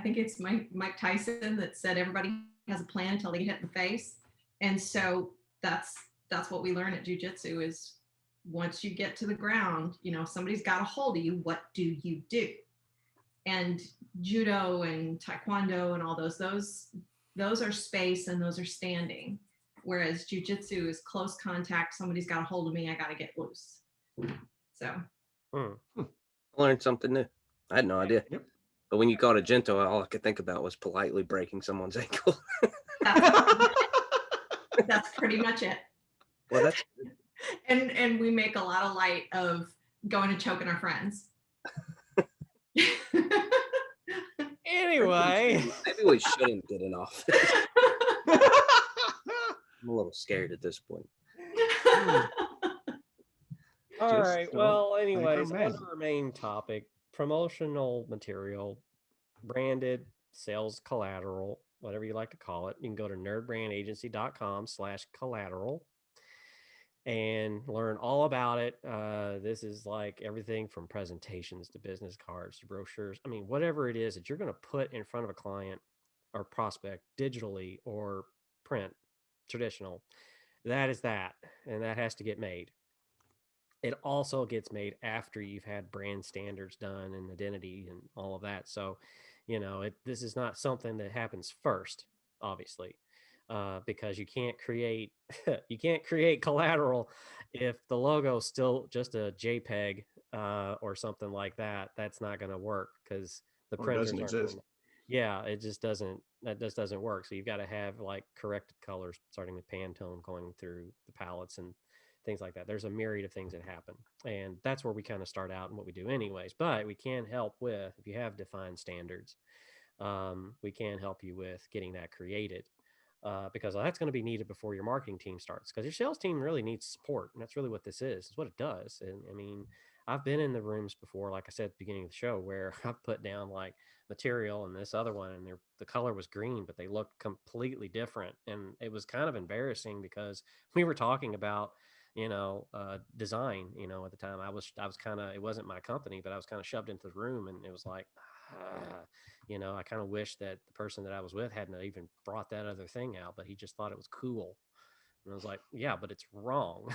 think it's Mike Tyson that said everybody has a plan until they get hit in the face. And so that's what we learn at jiu-jitsu is once you get to the ground, somebody's got a hold of you. What do you do? And judo and taekwondo and all those are space and those are standing. Whereas jiu-jitsu is close contact. Somebody's got a hold of me. I got to get loose. So. I learned something new. I had no idea. Yep. But when you called it gentle, all I could think about was politely breaking someone's ankle. That's pretty much it. Well, that's and we make a lot of light of going and choking our friends. Anyway, maybe we shouldn't get in office. I'm a little scared at this point. All right. Well, anyways, on to our main topic: promotional material, branded sales collateral, whatever you like to call it. You can go to nerdbrandagency.com/collateral and learn all about it. This is like everything from presentations to business cards to brochures. I mean, whatever it is that you're going to put in front of a client or prospect digitally or print, traditional, that is that. And that has to get made. It also gets made after you've had brand standards done and identity and all of that. So, this is not something that happens first, obviously. Because you can't create collateral if the logo is still just a JPEG or something like that, that's not going to work because the Or doesn't printers aren't. exist. Yeah, it just doesn't. That just doesn't work. So you've got to have like corrected colors, starting with Pantone, going through the palettes and things like that. There's a myriad of things that happen, and that's where we kind of start out and what we do, anyways. But we can help with, if you have defined standards, we can help you with getting that created. Because that's going to be needed before your marketing team starts, because your sales team really needs support, and that's really what this is. It's what it does. And I mean, I've been in the rooms before, like I said at the beginning of the show, where I've put down like material and this other one, and the color was green, but they looked completely different, and it was kind of embarrassing because we were talking about design. At the time, I was kind of, it wasn't my company, but I was kind of shoved into the room, and it was like, I kind of wish that the person that I was with hadn't even brought that other thing out, but he just thought it was cool. And I was like, yeah, but it's wrong.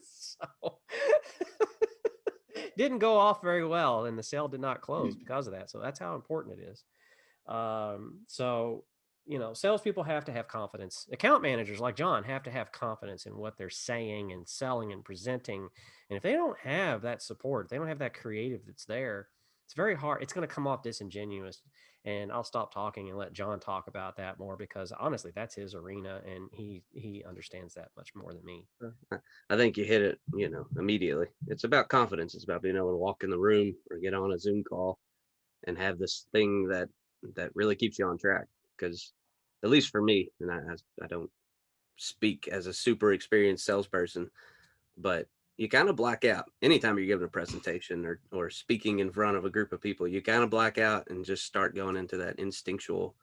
So didn't go off very well, and the sale did not close because of that. So that's how important it is. So salespeople have to have confidence. Account managers like John have to have confidence in what they're saying and selling and presenting. And if they don't have that support, they don't have that creative that's there, it's very hard. It's going to come off disingenuous. And I'll stop talking and let John talk about that more, because honestly, that's his arena, and he understands that much more than me. I think you hit it, immediately. It's about confidence. It's about being able to walk in the room or get on a Zoom call and have this thing that really keeps you on track. Because at least for me, and I don't speak as a super experienced salesperson, but you kind of black out anytime you're giving a presentation or speaking in front of a group of people. You kind of black out and just start going into that instinctual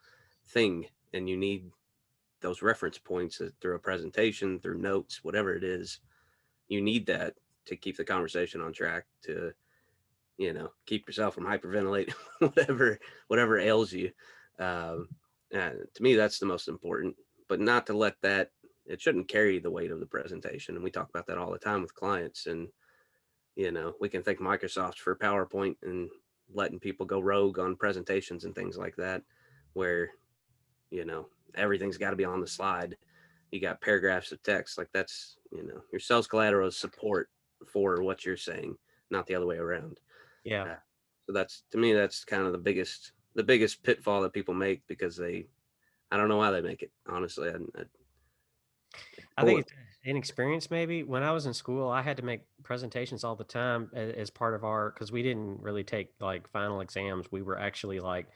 thing. And you need those reference points through a presentation, through notes, whatever it is. You need that to keep the conversation on track, to, keep yourself from hyperventilating, whatever ails you. To me, that's the most important, but not to let that, it shouldn't carry the weight of the presentation. And we talk about that all the time with clients. And, we can thank Microsoft for PowerPoint and letting people go rogue on presentations and things like that, where, everything's got to be on the slide. You got paragraphs of text. Like that's, your sales collateral is support for what you're saying, not the other way around. Yeah. So that's, to me, that's kind of the biggest pitfall that people make, because I don't know why they make it, honestly. I think it's inexperience. Maybe when I was in school, I had to make presentations all the time as part of because we didn't really take like final exams. We were actually like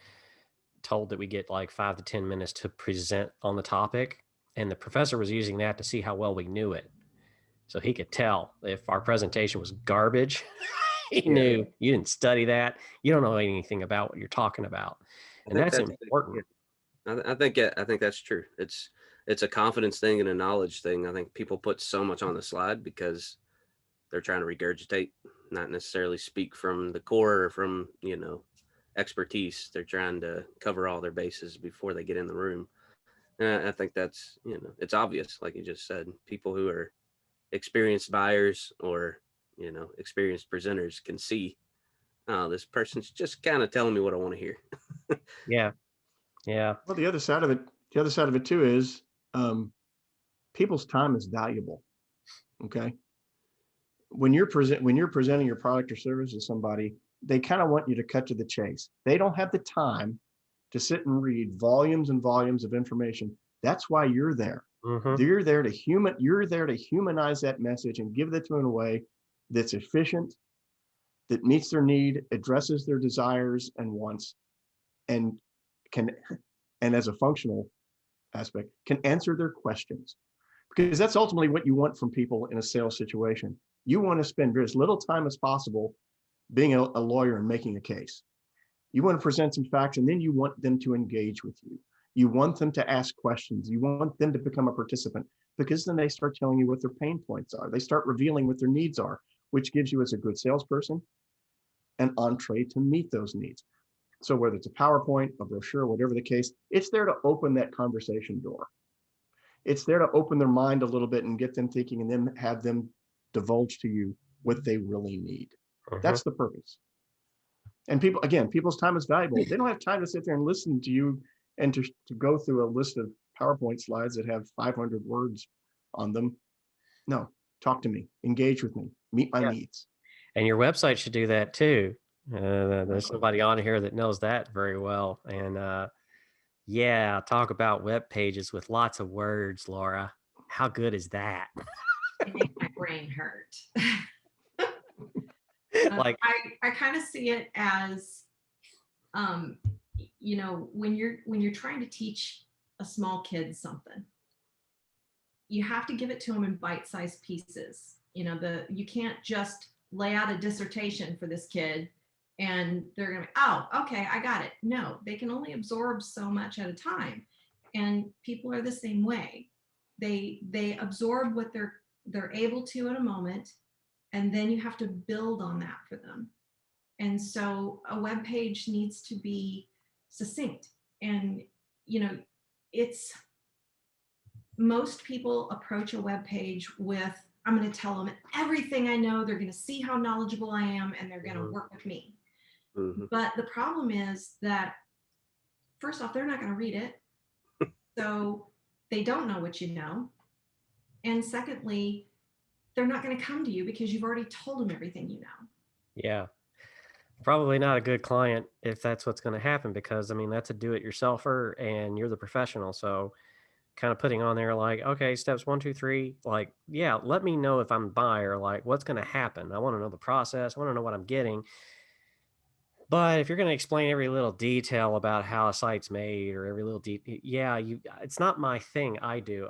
told that we get like 5 to 10 minutes to present on the topic. And the professor was using that to see how well we knew it. So he could tell if our presentation was garbage. He knew you didn't study that. You don't know anything about what you're talking about. And that's important. I think that's true. It's a confidence thing and a knowledge thing. I think people put so much on the slide because they're trying to regurgitate, not necessarily speak from the core or from, expertise. They're trying to cover all their bases before they get in the room. And I think that's, it's obvious, like you just said. People who are experienced buyers or, experienced presenters can see, oh, this person's just kind of telling me what I want to hear. Yeah. Well, the other side of it too is people's time is valuable. Okay. When you're presenting your product or service to somebody, they kind of want you to cut to the chase. They don't have the time to sit and read volumes and volumes of information. That's why you're there. Mm-hmm. You're there to humanize that message and give it to them in a way that's efficient, that meets their need, addresses their desires and wants, and as a functional aspect, can answer their questions. Because that's ultimately what you want from people in a sales situation. You want to spend as little time as possible being a lawyer and making a case. You want to present some facts, and then you want them to engage with you. You want them to ask questions. You want them to become a participant, because then they start telling you what their pain points are. They start revealing what their needs are, which gives you, as a good salesperson, an entree to meet those needs. So whether it's a PowerPoint, a brochure, whatever the case, it's there to open that conversation door. It's there to open their mind a little bit and get them thinking, and then have them divulge to you what they really need. Uh-huh. That's the purpose. And people's time is valuable. They don't have time to sit there and listen to you and to go through a list of PowerPoint slides that have 500 words on them. No, talk to me, engage with me, meet my needs. And your website should do that too. There's somebody on here that knows that very well. And talk about web pages with lots of words, Laura. How good is that? It makes my brain hurt. Like, I kind of see it as, when you're trying to teach a small kid something, you have to give it to them in bite-sized pieces. You can't just lay out a dissertation for this kid and they're going to be, oh, okay, I got it. No, they can only absorb so much at a time. And people are the same way. They absorb what they're able to in a moment, and then you have to build on that for them. And so a web page needs to be succinct. And, most people approach a web page with, I'm going to tell them everything I know. They're going to see how knowledgeable I am, and they're going to work with me. Mm-hmm. But the problem is that, first off, they're not going to read it. So they don't know what you know. And secondly, they're not going to come to you because you've already told them everything you know. Yeah. Probably not a good client if that's what's going to happen, because that's a do-it-yourselfer and you're the professional. So kind of putting on there like, okay, steps 1, 2, 3, like, yeah, let me know if I'm a buyer, like what's going to happen. I want to know the process. I want to know what I'm getting. But if you're going to explain every little detail about how a site's made or every little it's not my thing. I do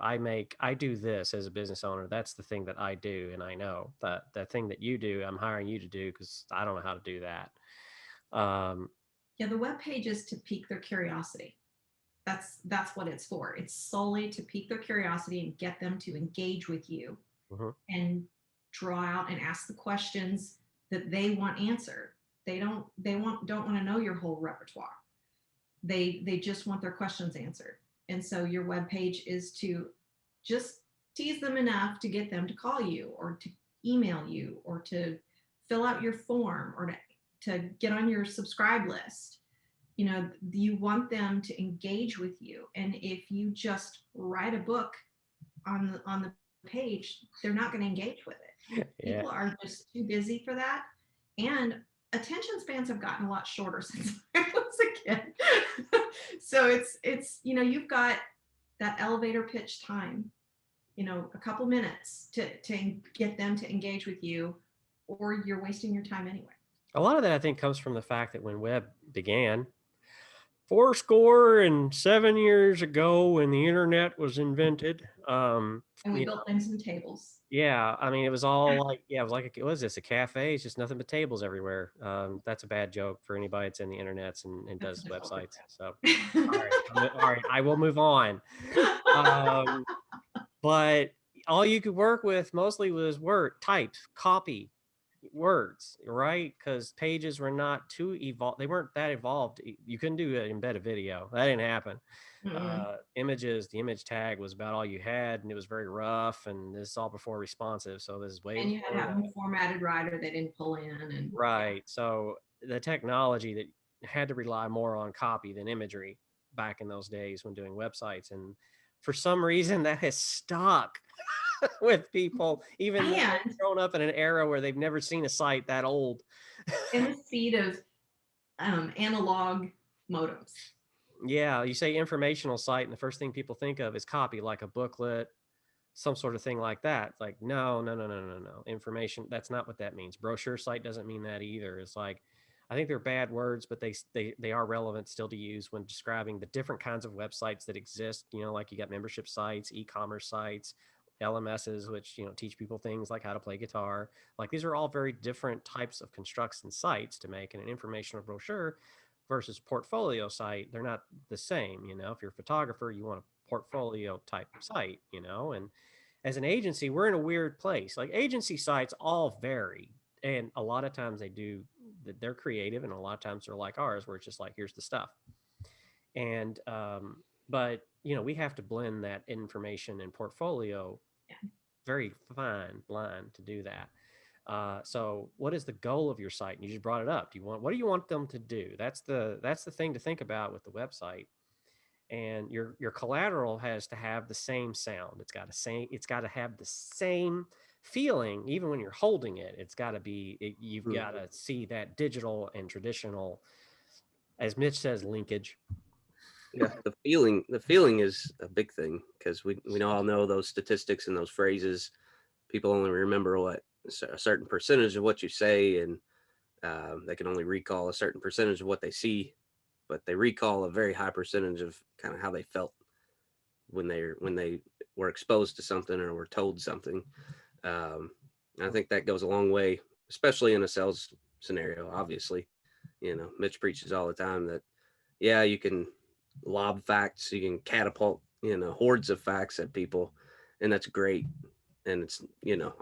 this as a business owner. That's the thing that I do. And I know that the thing that you do, I'm hiring you to do because I don't know how to do that. The web page is to pique their curiosity. That's what it's for. It's solely to pique their curiosity and get them to engage with you and draw out and ask the questions that they want answered. They don't want to know your whole repertoire. They just want their questions answered. And so your web page is to just tease them enough to get them to call you or to email you or to fill out your form or to get on your subscribe list. You want them to engage with you. And if you just write a book on the page, they're not going to engage with it. Yeah. People are just too busy for that. And attention spans have gotten a lot shorter since I was a kid. So it's you've got that elevator pitch time, a couple minutes to get them to engage with you, or you're wasting your time anyway. A lot of that, I think, comes from the fact that when web began 7 years ago, when the internet was invented, and we built things in tables. Yeah, it was all like, it was like, what is this, a cafe? It's just nothing but tables everywhere. That's a bad joke for anybody that's in the internets and does websites. So, all right, I will move on. But all you could work with mostly was typed, copy, words, right? Because pages were not too evolved. They weren't that evolved. You couldn't do an embedded video. That didn't happen. Images, the image tag was about all you had, and it was very rough, and this is all before responsive. So this is way and you had to have them formatted right, or they didn't pull in. And right. So the technology that had to rely more on copy than imagery back in those days when doing websites, and for some reason that has stuck with people, even though they've grown up in an era where they've never seen a site that old. In the speed of analog modems. Yeah, you say informational site, and the first thing people think of is copy, like a booklet, some sort of thing like that. Like, no. Information, that's not what that means. Brochure site doesn't mean that either. It's like, I think they're bad words, but they are relevant still to use when describing the different kinds of websites that exist. Like you got membership sites, e-commerce sites, LMSs, which, teach people things like how to play guitar. Like, these are all very different types of constructs and sites to make. And an informational brochure versus portfolio site, they're not the same. If you're a photographer, you want a portfolio type site, and as an agency, we're in a weird place. Like, agency sites all vary. And a lot of times they're creative, and a lot of times they're like ours, where it's just like, here's the stuff. And, but we have to blend that information and portfolio, very fine line to do that. So what is the goal of your site? And you just brought it up. What do you want them to do? That's the thing to think about with the website. And your collateral has to have the same sound. It's got to have the same feeling, even when you're holding it, it's got to be, you've Mm. got to see that digital and traditional, as Mitch says, linkage. Yeah, the feeling is a big thing, because we all know those statistics and those phrases. People only remember a certain percentage of what you say, and they can only recall a certain percentage of what they see, but they recall a very high percentage of kind of how they felt when they were exposed to something or were told something. I think that goes a long way, especially in a sales scenario. Obviously, Mitch preaches all the time that, yeah, you can lob facts, you can catapult, hordes of facts at people, and that's great. And it's,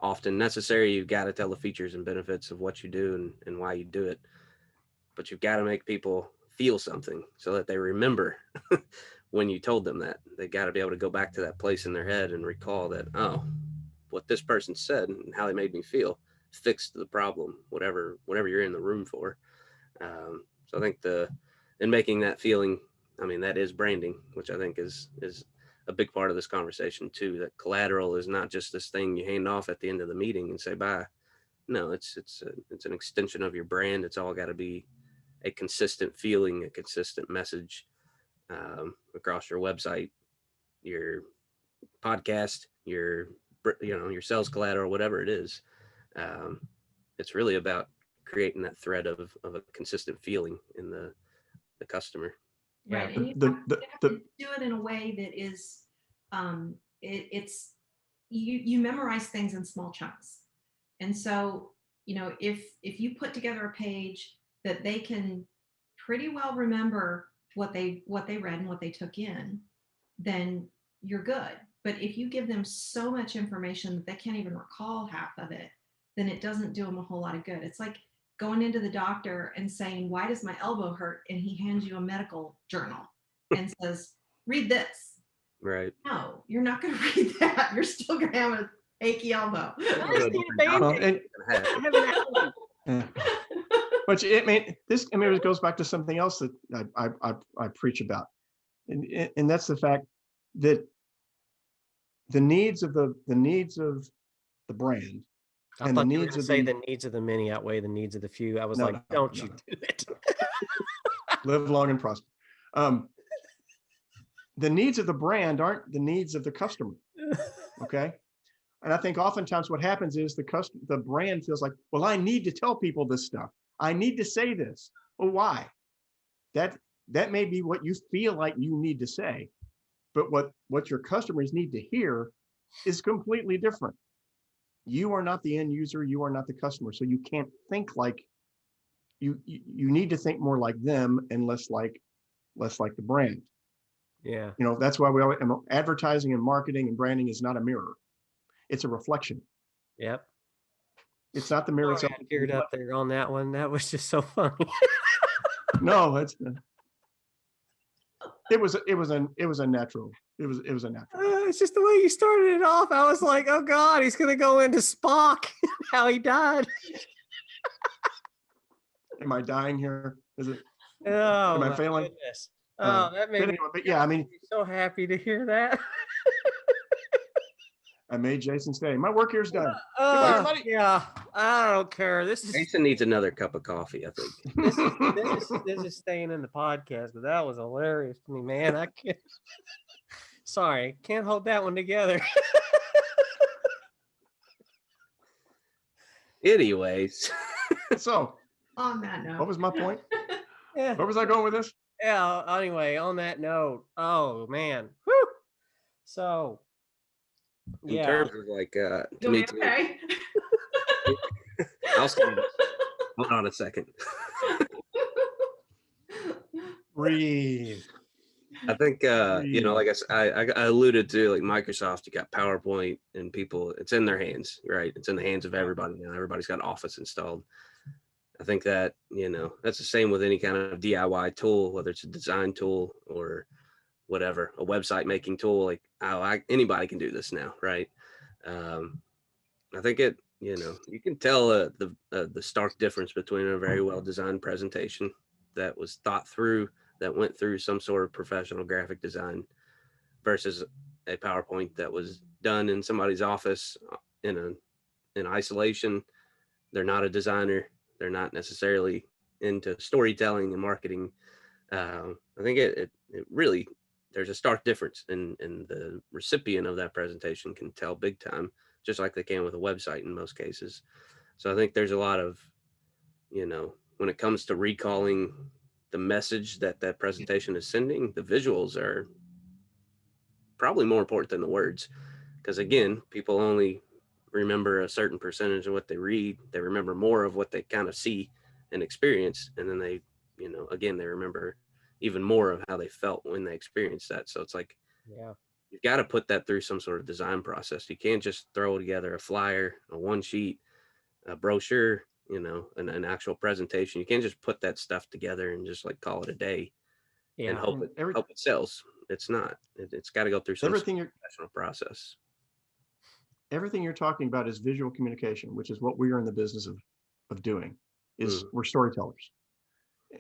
often necessary. You've got to tell the features and benefits of what you do and why you do it. But you've got to make people feel something so that they remember when you told them that. They got to be able to go back to that place in their head and recall that, oh, what this person said and how they made me feel fixed the problem, whatever you're in the room for. So I think in making that feeling, I mean, that is branding, which I think is a big part of this conversation too. That collateral is not just this thing you hand off at the end of the meeting and say bye. No, it's an extension of your brand. It's all got to be a consistent feeling, a consistent message across your website, your podcast, your sales collateral, whatever it is. It's really about creating that thread of a consistent feeling in the customer. Right. Yeah. And you have to do it in a way that is, it's, you memorize things in small chunks. And so, if you put together a page that they can pretty well remember what they read and what they took in, then you're good. But if you give them so much information that they can't even recall half of it, then it doesn't do them a whole lot of good. It's like going into the doctor and saying, why does my elbow hurt? And he hands you a medical journal and says, read this. Right. No, you're not going to read that. You're still going to have an achy elbow. But it goes back to something else that I preach about, and that's the fact that the needs of the brand I and thought the you were needs going to of say the needs of the many outweigh the needs of the few. I was like, don't you do it. Live long and prosper. The needs of the brand aren't the needs of the customer. Okay. And I think oftentimes what happens is the brand feels like, well, I need to tell people this stuff. I need to say this. Well, why? That may be what you feel like you need to say, but what your customers need to hear is completely different. You are not the end user. You are not the customer. So you can't think like you need to think more like them and less like the brand. Yeah. That's why advertising and marketing and branding is not a mirror. It's a reflection. Yep. It's not the mirror itself. I teared up there on that one. That was just so funny. No, it was a natural. It was a natural. It's just the way you started it off. I was like, oh God, he's gonna go into Spock, how he died. Am I dying here? Is it? Oh, am I failing? Goodness. Oh, that made me. But yeah, I mean, so happy to hear that. I made Jason stay. My work here's done. Yeah, I don't care. Jason needs another cup of coffee, I think. This is staying in the podcast, but that was hilarious to me, man. I can't. Sorry, can't hold that one together. Anyways. So, on that note, what was my point? Yeah. Where was I going with this? Yeah. Anyway, on that note, oh man. Woo! So, in terms of like, me okay? I'll stand up. Hold on a second. Breathe. I think like I alluded to, like Microsoft, you got PowerPoint and people, it's in their hands, right? It's in the hands of everybody now. Everybody's got Office installed. I think that, that's the same with any kind of DIY tool, whether it's a design tool or whatever, a website making tool. Like, anybody can do this now, right? I think you can tell the stark difference between a very well designed presentation that was thought through, that went through some sort of professional graphic design, versus a PowerPoint that was done in somebody's office in in isolation. They're not a designer. They're not necessarily into storytelling and marketing. I think it really, there's a stark difference, and the recipient of that presentation can tell big time, just like they can with a website in most cases. So I think there's a lot of, when it comes to recalling the message that presentation is sending, the visuals are probably more important than the words. Because again, people only remember a certain percentage of what they read. They remember more of what they kind of see and experience. And then they, again, they remember even more of how they felt when they experienced that. So it's like, Yeah. you've got to put that through some sort of design process. You can't just throw together a flyer, a one sheet, a brochure, an actual presentation. You can't just put that stuff together and just like call it a day and Yeah. hope it sells. It's not. It's got to go through some professional process. Everything you're talking about is visual communication, which is what we are in the business of doing. We're storytellers.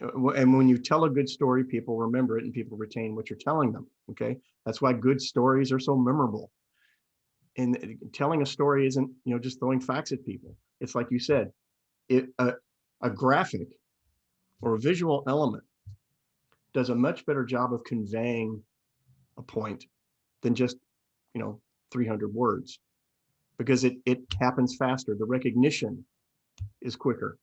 And when you tell a good story, people remember it and people retain what you're telling them. Okay. That's why good stories are so memorable. And telling a story isn't, just throwing facts at people. It's like you said, a graphic or a visual element does a much better job of conveying a point than just, 300 words, because it happens faster. The recognition is quicker.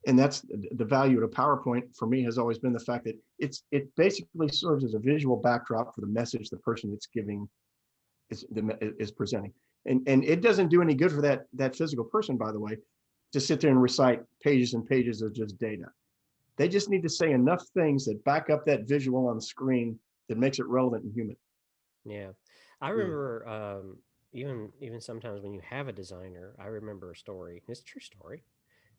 And that's the value of a PowerPoint for me, has always been the fact that it basically serves as a visual backdrop for the message the person that's giving is presenting. And it doesn't do any good for that physical person, by the way, to sit there and recite pages and pages of just data. They just need to say enough things that back up that visual on the screen that makes it relevant and human. Yeah. I remember even sometimes when you have a designer, I remember a story. It's a true story.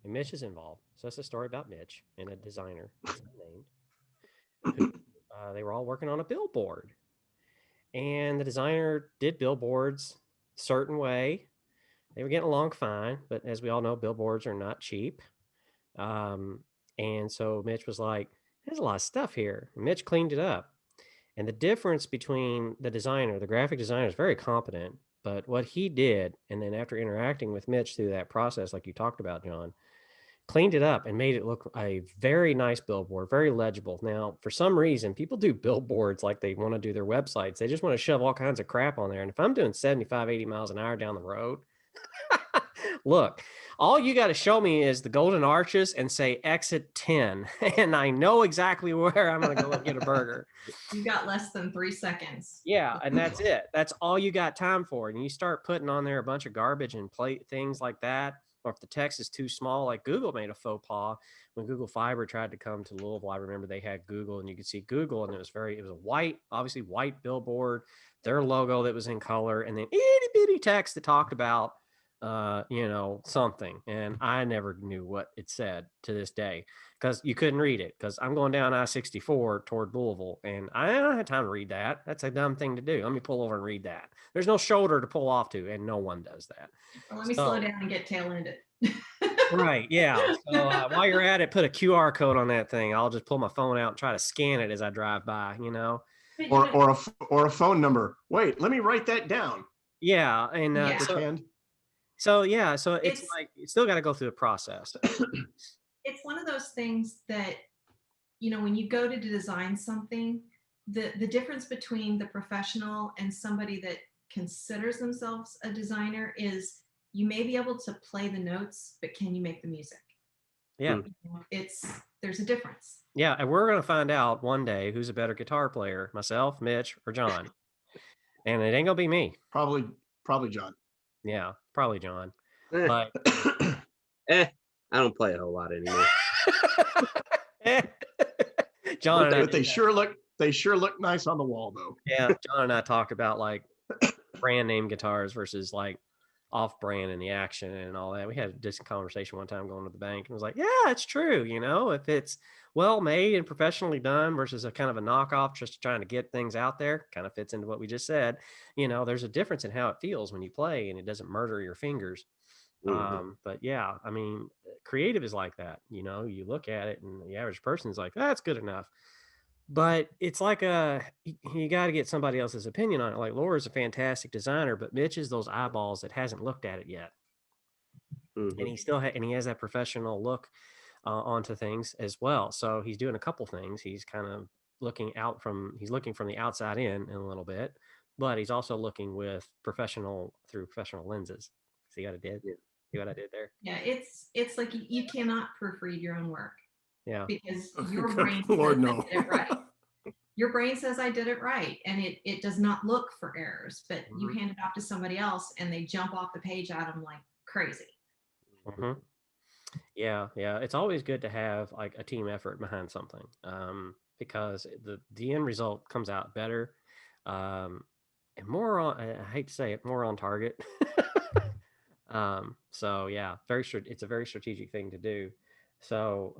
And Mitch is involved. So it's a story about Mitch and a designer that's unnamed. Who, they were all working on a billboard. And the designer did billboards a certain way. They were getting along fine, but as we all know, billboards are not cheap. And so Mitch was like, there's a lot of stuff here. And Mitch cleaned it up. And the difference between the graphic designer is very competent, but what he did, and then after interacting with Mitch through that process, like you talked about, John, cleaned it up and made it look a very nice billboard, very legible. Now, for some reason, people do billboards like they want to do their websites. They just want to shove all kinds of crap on there. And if I'm doing 75, 80 miles an hour down the road, look, all you got to show me is the golden arches and say exit 10. And I know exactly where I'm going to go and get a burger. You got less than 3 seconds. Yeah. And that's it. That's all you got time for. And you start putting on there a bunch of garbage and things like that. Or if the text is too small, like Google made a faux pas when Google Fiber tried to come to Louisville. I remember they had Google, and you could see Google, and it was a white, obviously white billboard, their logo that was in color, and then itty bitty text that talked about something. And I never knew what it said to this day, because you couldn't read it, because I'm going down I-64 toward Louisville, and I don't have time to read that. That's a dumb thing to do. Let me pull over and read that. There's no shoulder to pull off to, and no one does that. Well, let me slow down and get tail-ended. Right. Yeah. So while you're at it, put a QR code on that thing. I'll just pull my phone out and try to scan it as I drive by, Or a phone number. Wait, let me write that down. Yeah. And So it's like, you still got to go through the process. It's one of those things that, when you go to design something, the difference between the professional and somebody that considers themselves a designer is you may be able to play the notes, but can you make the music? Yeah. There's a difference. Yeah. And we're going to find out one day who's a better guitar player, myself, Mitch, or John. And it ain't going to be me. Probably John. Yeah, probably John. But I don't play a whole lot anymore. John, but they sure look nice on the wall, though. Yeah, John and I talk about like brand name guitars versus like off brand and the action and all that. We had this conversation one time going to the bank, and was like, yeah, it's true. If it's well made and professionally done versus a kind of a knockoff just trying to get things out there, kind of fits into what we just said. There's a difference in how it feels when you play, and it doesn't murder your fingers. But yeah, I mean, creative is like that. You look at it and the average person is like, that's good enough. But it's like you got to get somebody else's opinion on it. Like Laura's a fantastic designer, but Mitch is those eyeballs that hasn't looked at it yet. and he has that professional look onto things as well. So he's doing a couple things. He's kind of looking from the outside in a little bit, but he's also looking through professional lenses. See what I did? Yeah. See what I did there? Yeah, it's like you cannot proofread your own work. Yeah. Because your brain Lord, says no. I did it right. Your brain says I did it right, and it does not look for errors, but you hand it off to somebody else and they jump off the page at them like crazy. Mm-hmm. Yeah. It's always good to have like a team effort behind something, because the end result comes out better, and more on. I hate to say it, more on target. So yeah, it's a very strategic thing to do. So,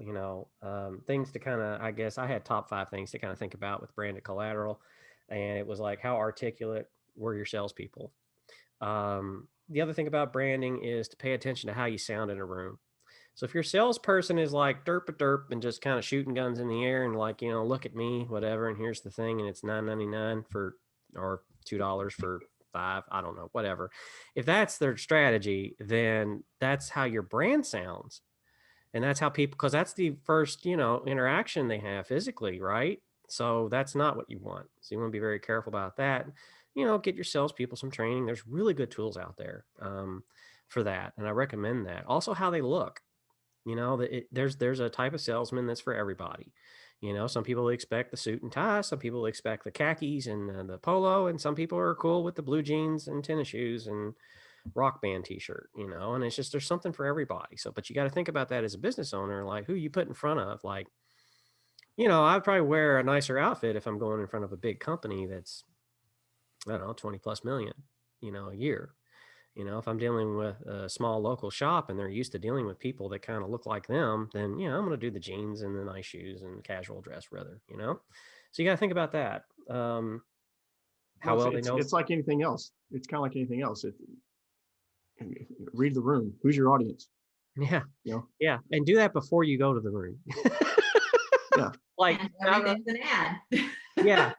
things to kind of, I guess I had top 5 things to kind of think about with branded collateral. And it was like, how articulate were your salespeople? The other thing about branding is to pay attention to how you sound in a room. So if your salesperson is like derp a derp and just kind of shooting guns in the air and like, look at me, whatever, and here's the thing, and it's $9.99 or $2 for 5, I don't know, whatever. If that's their strategy, then that's how your brand sounds. And that's how people, because that's the first, interaction they have physically, right? So that's not what you want. So you want to be very careful about that. Get your salespeople some training. There's really good tools out there for that. And I recommend that. Also, how they look. There's a type of salesman that's for everybody. Some people expect the suit and tie. Some people expect the khakis and the polo. And some people are cool with the blue jeans and tennis shoes and rock band t-shirt, and it's just, there's something for everybody. So, but you got to think about that as a business owner, like who you put in front of. Like, I'd probably wear a nicer outfit if I'm going in front of a big company that's, I don't know, 20 plus million, a year. If I'm dealing with a small local shop and they're used to dealing with people that kind of look like them, then, I'm going to do the jeans and the nice shoes and casual dress rather, so you got to think about that. How well they know. It's like anything else. It's kind of like anything else. Read the room. Who's your audience? Yeah. Yeah. And do that before you go to the room. Yeah. Like everything's an ad. Yeah.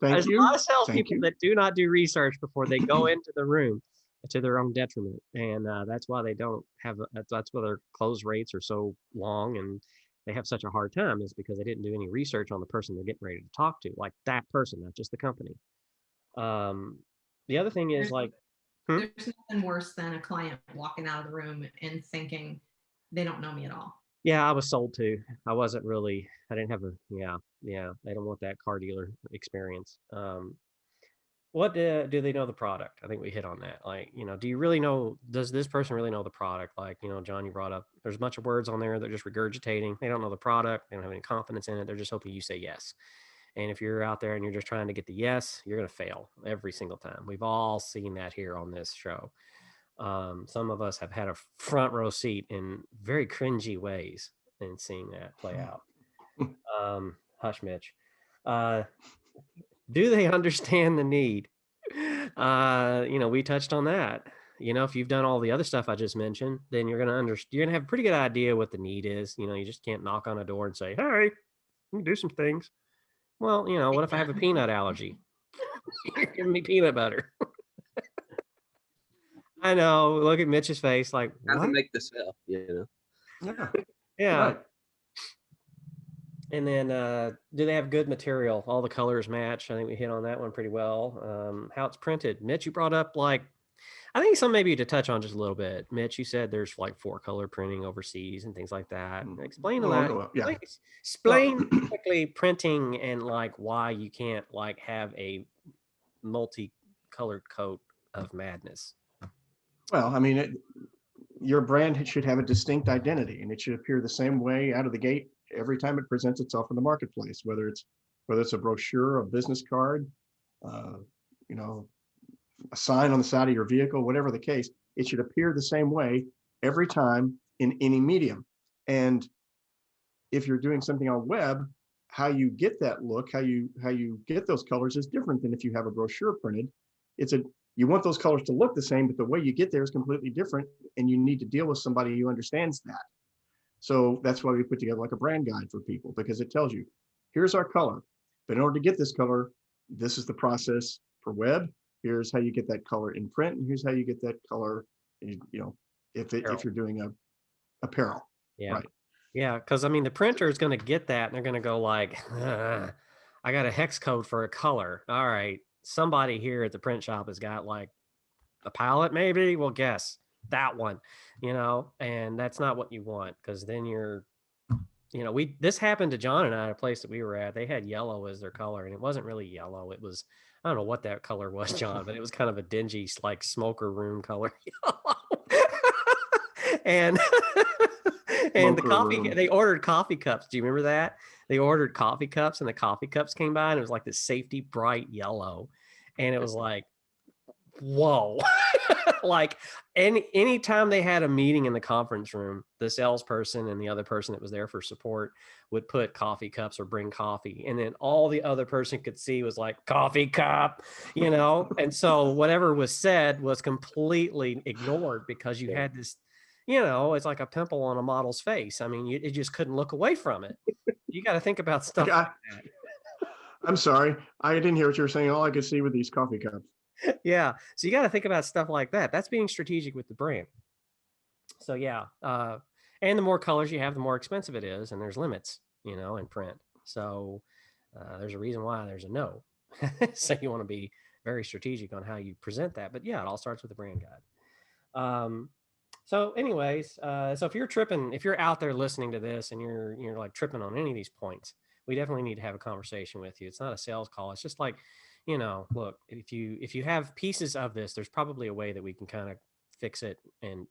There's a lot of salespeople that do not do research before they go into the room to their own detriment. And that's why they don't have, that's why their close rates are so long and they have such a hard time, is because they didn't do any research on the person they're getting ready to talk to, like that person, not just the company. The other thing is there's nothing worse than a client walking out of the room and thinking they don't know me at all. Yeah, I was sold to. I didn't have they don't want that car dealer experience. What do they know the product? I think we hit on that. Like, do you really know, does this person really know the product? Like, John, you brought up, there's a bunch of words on there. They're just regurgitating. They don't know the product. They don't have any confidence in it. They're just hoping you say yes. And if you're out there and you're just trying to get the yes, you're going to fail every single time. We've all seen that here on this show. Some of us have had a front row seat in very cringy ways in seeing that play out. Hush, Mitch. Do they understand the need? We touched on that. If you've done all the other stuff I just mentioned, then you're going to have a pretty good idea what the need is. You just can't knock on a door and say, hey, you can do some things. Well, what if I have a peanut allergy? You're giving me peanut butter. I know. Look at Mitch's face. Like, how what? to make the sale, Yeah. Yeah. Right. And then, do they have good material? All the colors match. I think we hit on that one pretty well. How it's printed. Mitch, you brought up I think some maybe to touch on just a little bit. Mitch, you said there's 4-color printing overseas and things like that. Explain explain quickly printing and why you can't have a multicolored coat of madness. Well, I mean, your brand should have a distinct identity, and it should appear the same way out of the gate every time it presents itself in the marketplace. Whether it's a brochure, a business card, a sign on the side of your vehicle, whatever the case, it should appear the same way every time in any medium. And if you're doing something on web, how you get that look, how you get those colors is different than if you have a brochure printed. You want those colors to look the same, but the way you get there is completely different, and you need to deal with somebody who understands that. So that's why we put together a brand guide for people, because it tells you, here's our color, but in order to get this color, this is the process for web. Here's how you get that color in print, and here's how you get that color, if Apparel. you're doing a apparel. Yeah. Right. Yeah. Cause I mean, the printer is going to get that and they're going to go like, I got a hex code for a color. All right. Somebody here at the print shop has got like a palette, maybe. Well, guess that one, and that's not what you want. Cause then this happened to John and I at a place that we were at. They had yellow as their color and it wasn't really yellow. It was, I don't know what that color was, John, but it was kind of a dingy, like smoker room color. and and the coffee room. they ordered coffee cups. Do you remember that? They ordered coffee cups and the coffee cups came by and it was like this safety bright yellow. And it was like, whoa. Like anytime they had a meeting in the conference room, the salesperson and the other person that was there for support would put coffee cups or bring coffee. And then all the other person could see was like coffee cup, and so whatever was said was completely ignored because you had this, it's like a pimple on a model's face. I mean, it just couldn't look away from it. You got to think about stuff like that. I'm sorry. I didn't hear what you were saying. All I could see were these coffee cups. Yeah. So you got to think about stuff like that. That's being strategic with the brand. So yeah. And the more colors you have, the more expensive it is. And there's limits, in print. So there's a reason why there's a no. So you want to be very strategic on how you present that. But yeah, it all starts with the brand guide. So anyways, so if you're out there listening to this and you're like tripping on any of these points, we definitely need to have a conversation with you. It's not a sales call. It's just like, look, if you have pieces of this, there's probably a way that we can kind of fix it and,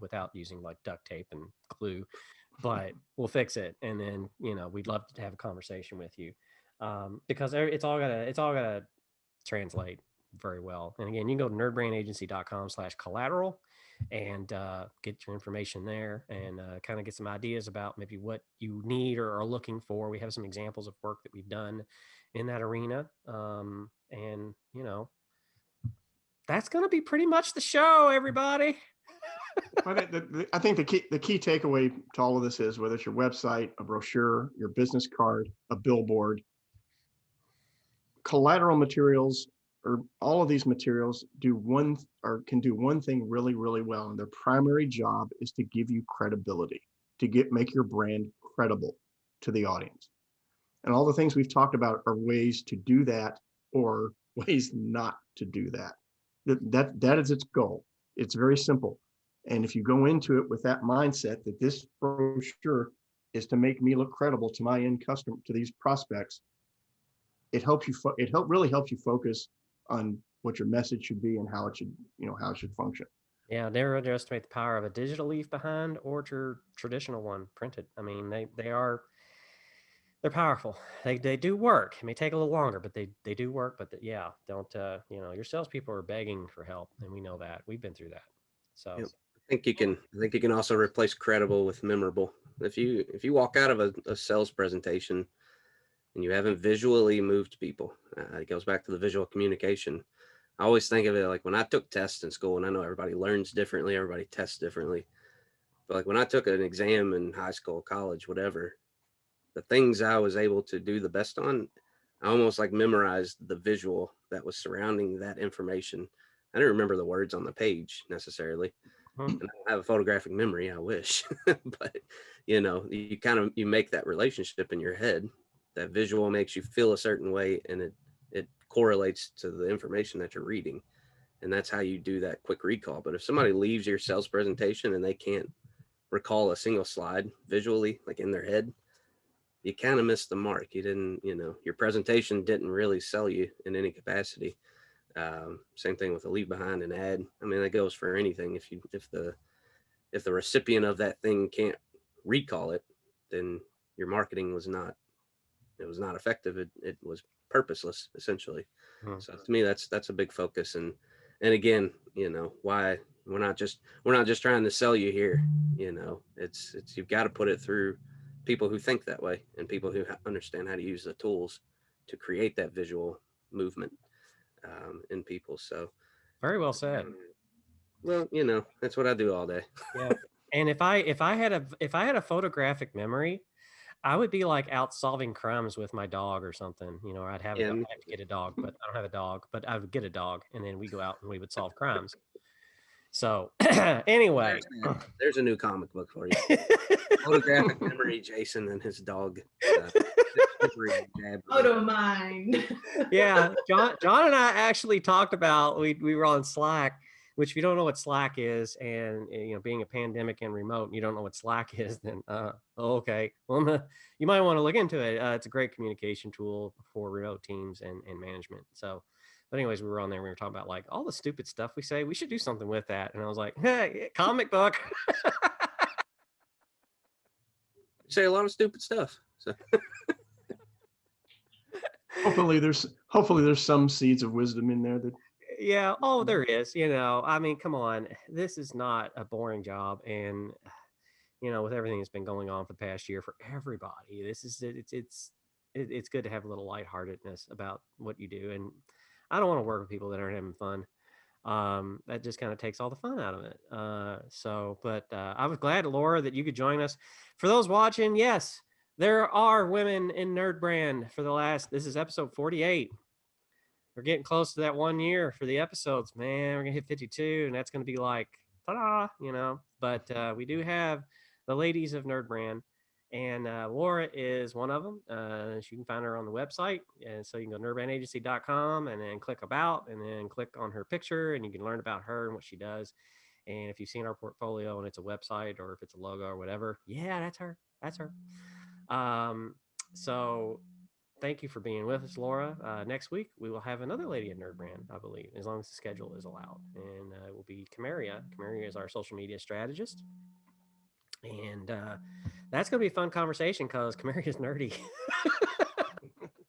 without using like duct tape and glue, but we'll fix it. And then, we'd love to have a conversation with you because it's all gotta translate very well. And again, you can go to nerdbrandagency.com/collateral and get your information there and kind of get some ideas about maybe what you need or are looking for. We have some examples of work that we've done in that arena. And that's going to be pretty much the show, everybody. I think the key takeaway to all of this is whether it's your website, a brochure, your business card, a billboard, collateral materials, or all of these materials can do one thing really, really well. And their primary job is to give you credibility, make your brand credible to the audience. And all the things we've talked about are ways to do that or ways not to do that. That is its goal. It's very simple. And if you go into it with that mindset that this brochure is to make me look credible to my end customer, to these prospects, it really helps you focus on what your message should be and how it should function. Yeah, never underestimate the power of a digital leave behind or your traditional one printed. I mean, they're powerful. They do work. It may take a little longer, but they do work. But don't your salespeople are begging for help, and we know that. We've been through that. So yep. I think you can also replace credible with memorable. If you walk out of a sales presentation and you haven't visually moved people, it goes back to the visual communication. I always think of it like when I took tests in school, and I know everybody learns differently, everybody tests differently. But like when I took an exam in high school, college, whatever, the things I was able to do the best on, I almost like memorized the visual that was surrounding that information. I didn't remember the words on the page necessarily. And I don't have a photographic memory, I wish. But you make that relationship in your head. That visual makes you feel a certain way, and it correlates to the information that you're reading. And that's how you do that quick recall. But if somebody leaves your sales presentation and they can't recall a single slide visually, like in their head, you kind of missed the mark. You didn't, your presentation didn't really sell you in any capacity. Same thing with a leave behind an ad. I mean, that goes for anything. If the recipient of that thing can't recall it, then your marketing was not effective. It was purposeless, essentially. So to me, that's a big focus. And again, why we're not just trying to sell you here. It's you've got to put it through people who think that way and people who understand how to use the tools to create that visual movement in people. So very well said. Well, that's what I do all day. Yeah. And if I had a photographic memory, I would be like out solving crimes with my dog or something, or I'd have to get a dog, but I don't have a dog, but I would get a dog and then we go out and we would solve crimes. So anyway, there's a new comic book for you. Photographic memory, Jason and his dog. Photo mine. Yeah, John and I actually talked about, we were on Slack, which if you don't know what Slack is, and being a pandemic and remote, and you don't know what Slack is, then okay, well, you might want to look into it. It's a great communication tool for remote teams and management. So, but anyways, we were on there, we were talking about like all the stupid stuff we say. We should do something with that. And I was like, hey, comic book. Say a lot of stupid stuff. So. Hopefully there's some seeds of wisdom in there that. Yeah. Oh, there is. I mean, come on. This is not a boring job, and with everything that's been going on for the past year for everybody, it's good to have a little lightheartedness about what you do. And I don't want to work with people that aren't having fun. That just kind of takes all the fun out of it. But I was glad, Lora, that you could join us. For those watching, yes, there are women in NerdBrand this is episode 48. We're getting close to that 1 year for the episodes, man. We're gonna hit 52, and that's gonna be like, ta-da, But we do have the ladies of NerdBrand, and Lora is one of them. You can find her on the website, and so you can go to nerdbrandagency.com and then click about, and then click on her picture, and you can learn about her and what she does. And if you've seen our portfolio and it's a website or if it's a logo or whatever, yeah, that's her. So thank you for being with us, Lora. Next week, we will have another lady at NerdBrand, I believe, as long as the schedule is allowed. And it will be Camaria. Camaria is our social media strategist. And that's going to be a fun conversation because Camaria is nerdy.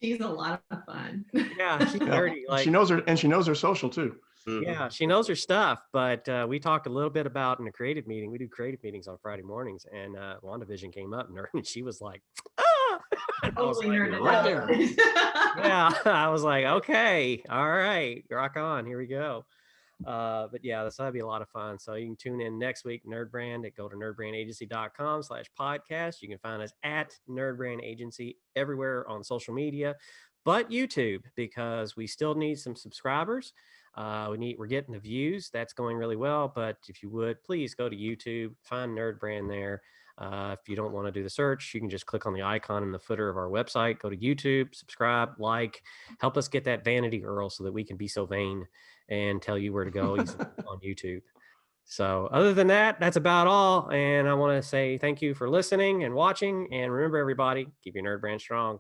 She's a lot of fun. Yeah, she's nerdy. Like, she knows her social too. Yeah, she knows her stuff. But we talked a little bit about in a creative meeting. We do creative meetings on Friday mornings, and WandaVision came up, and she was like, ah! I was like, right there. Yeah, I was like, okay, all right, rock on, here we go. But yeah, that'll be a lot of fun. So you can tune in next week, NerdBrand, go to nerdbrandagency.com/podcast. You can find us at NerdBrand Agency everywhere on social media, but YouTube, because we still need some subscribers. We're getting the views. That's going really well. But if you would, please go to YouTube, find NerdBrand there. If you don't want to do the search, you can just click on the icon in the footer of our website, go to YouTube, subscribe, help us get that vanity URL so that we can be so vain and tell you where to go on YouTube. So other than that, that's about all. And I want to say thank you for listening and watching. And remember, everybody, keep your nerd brand strong.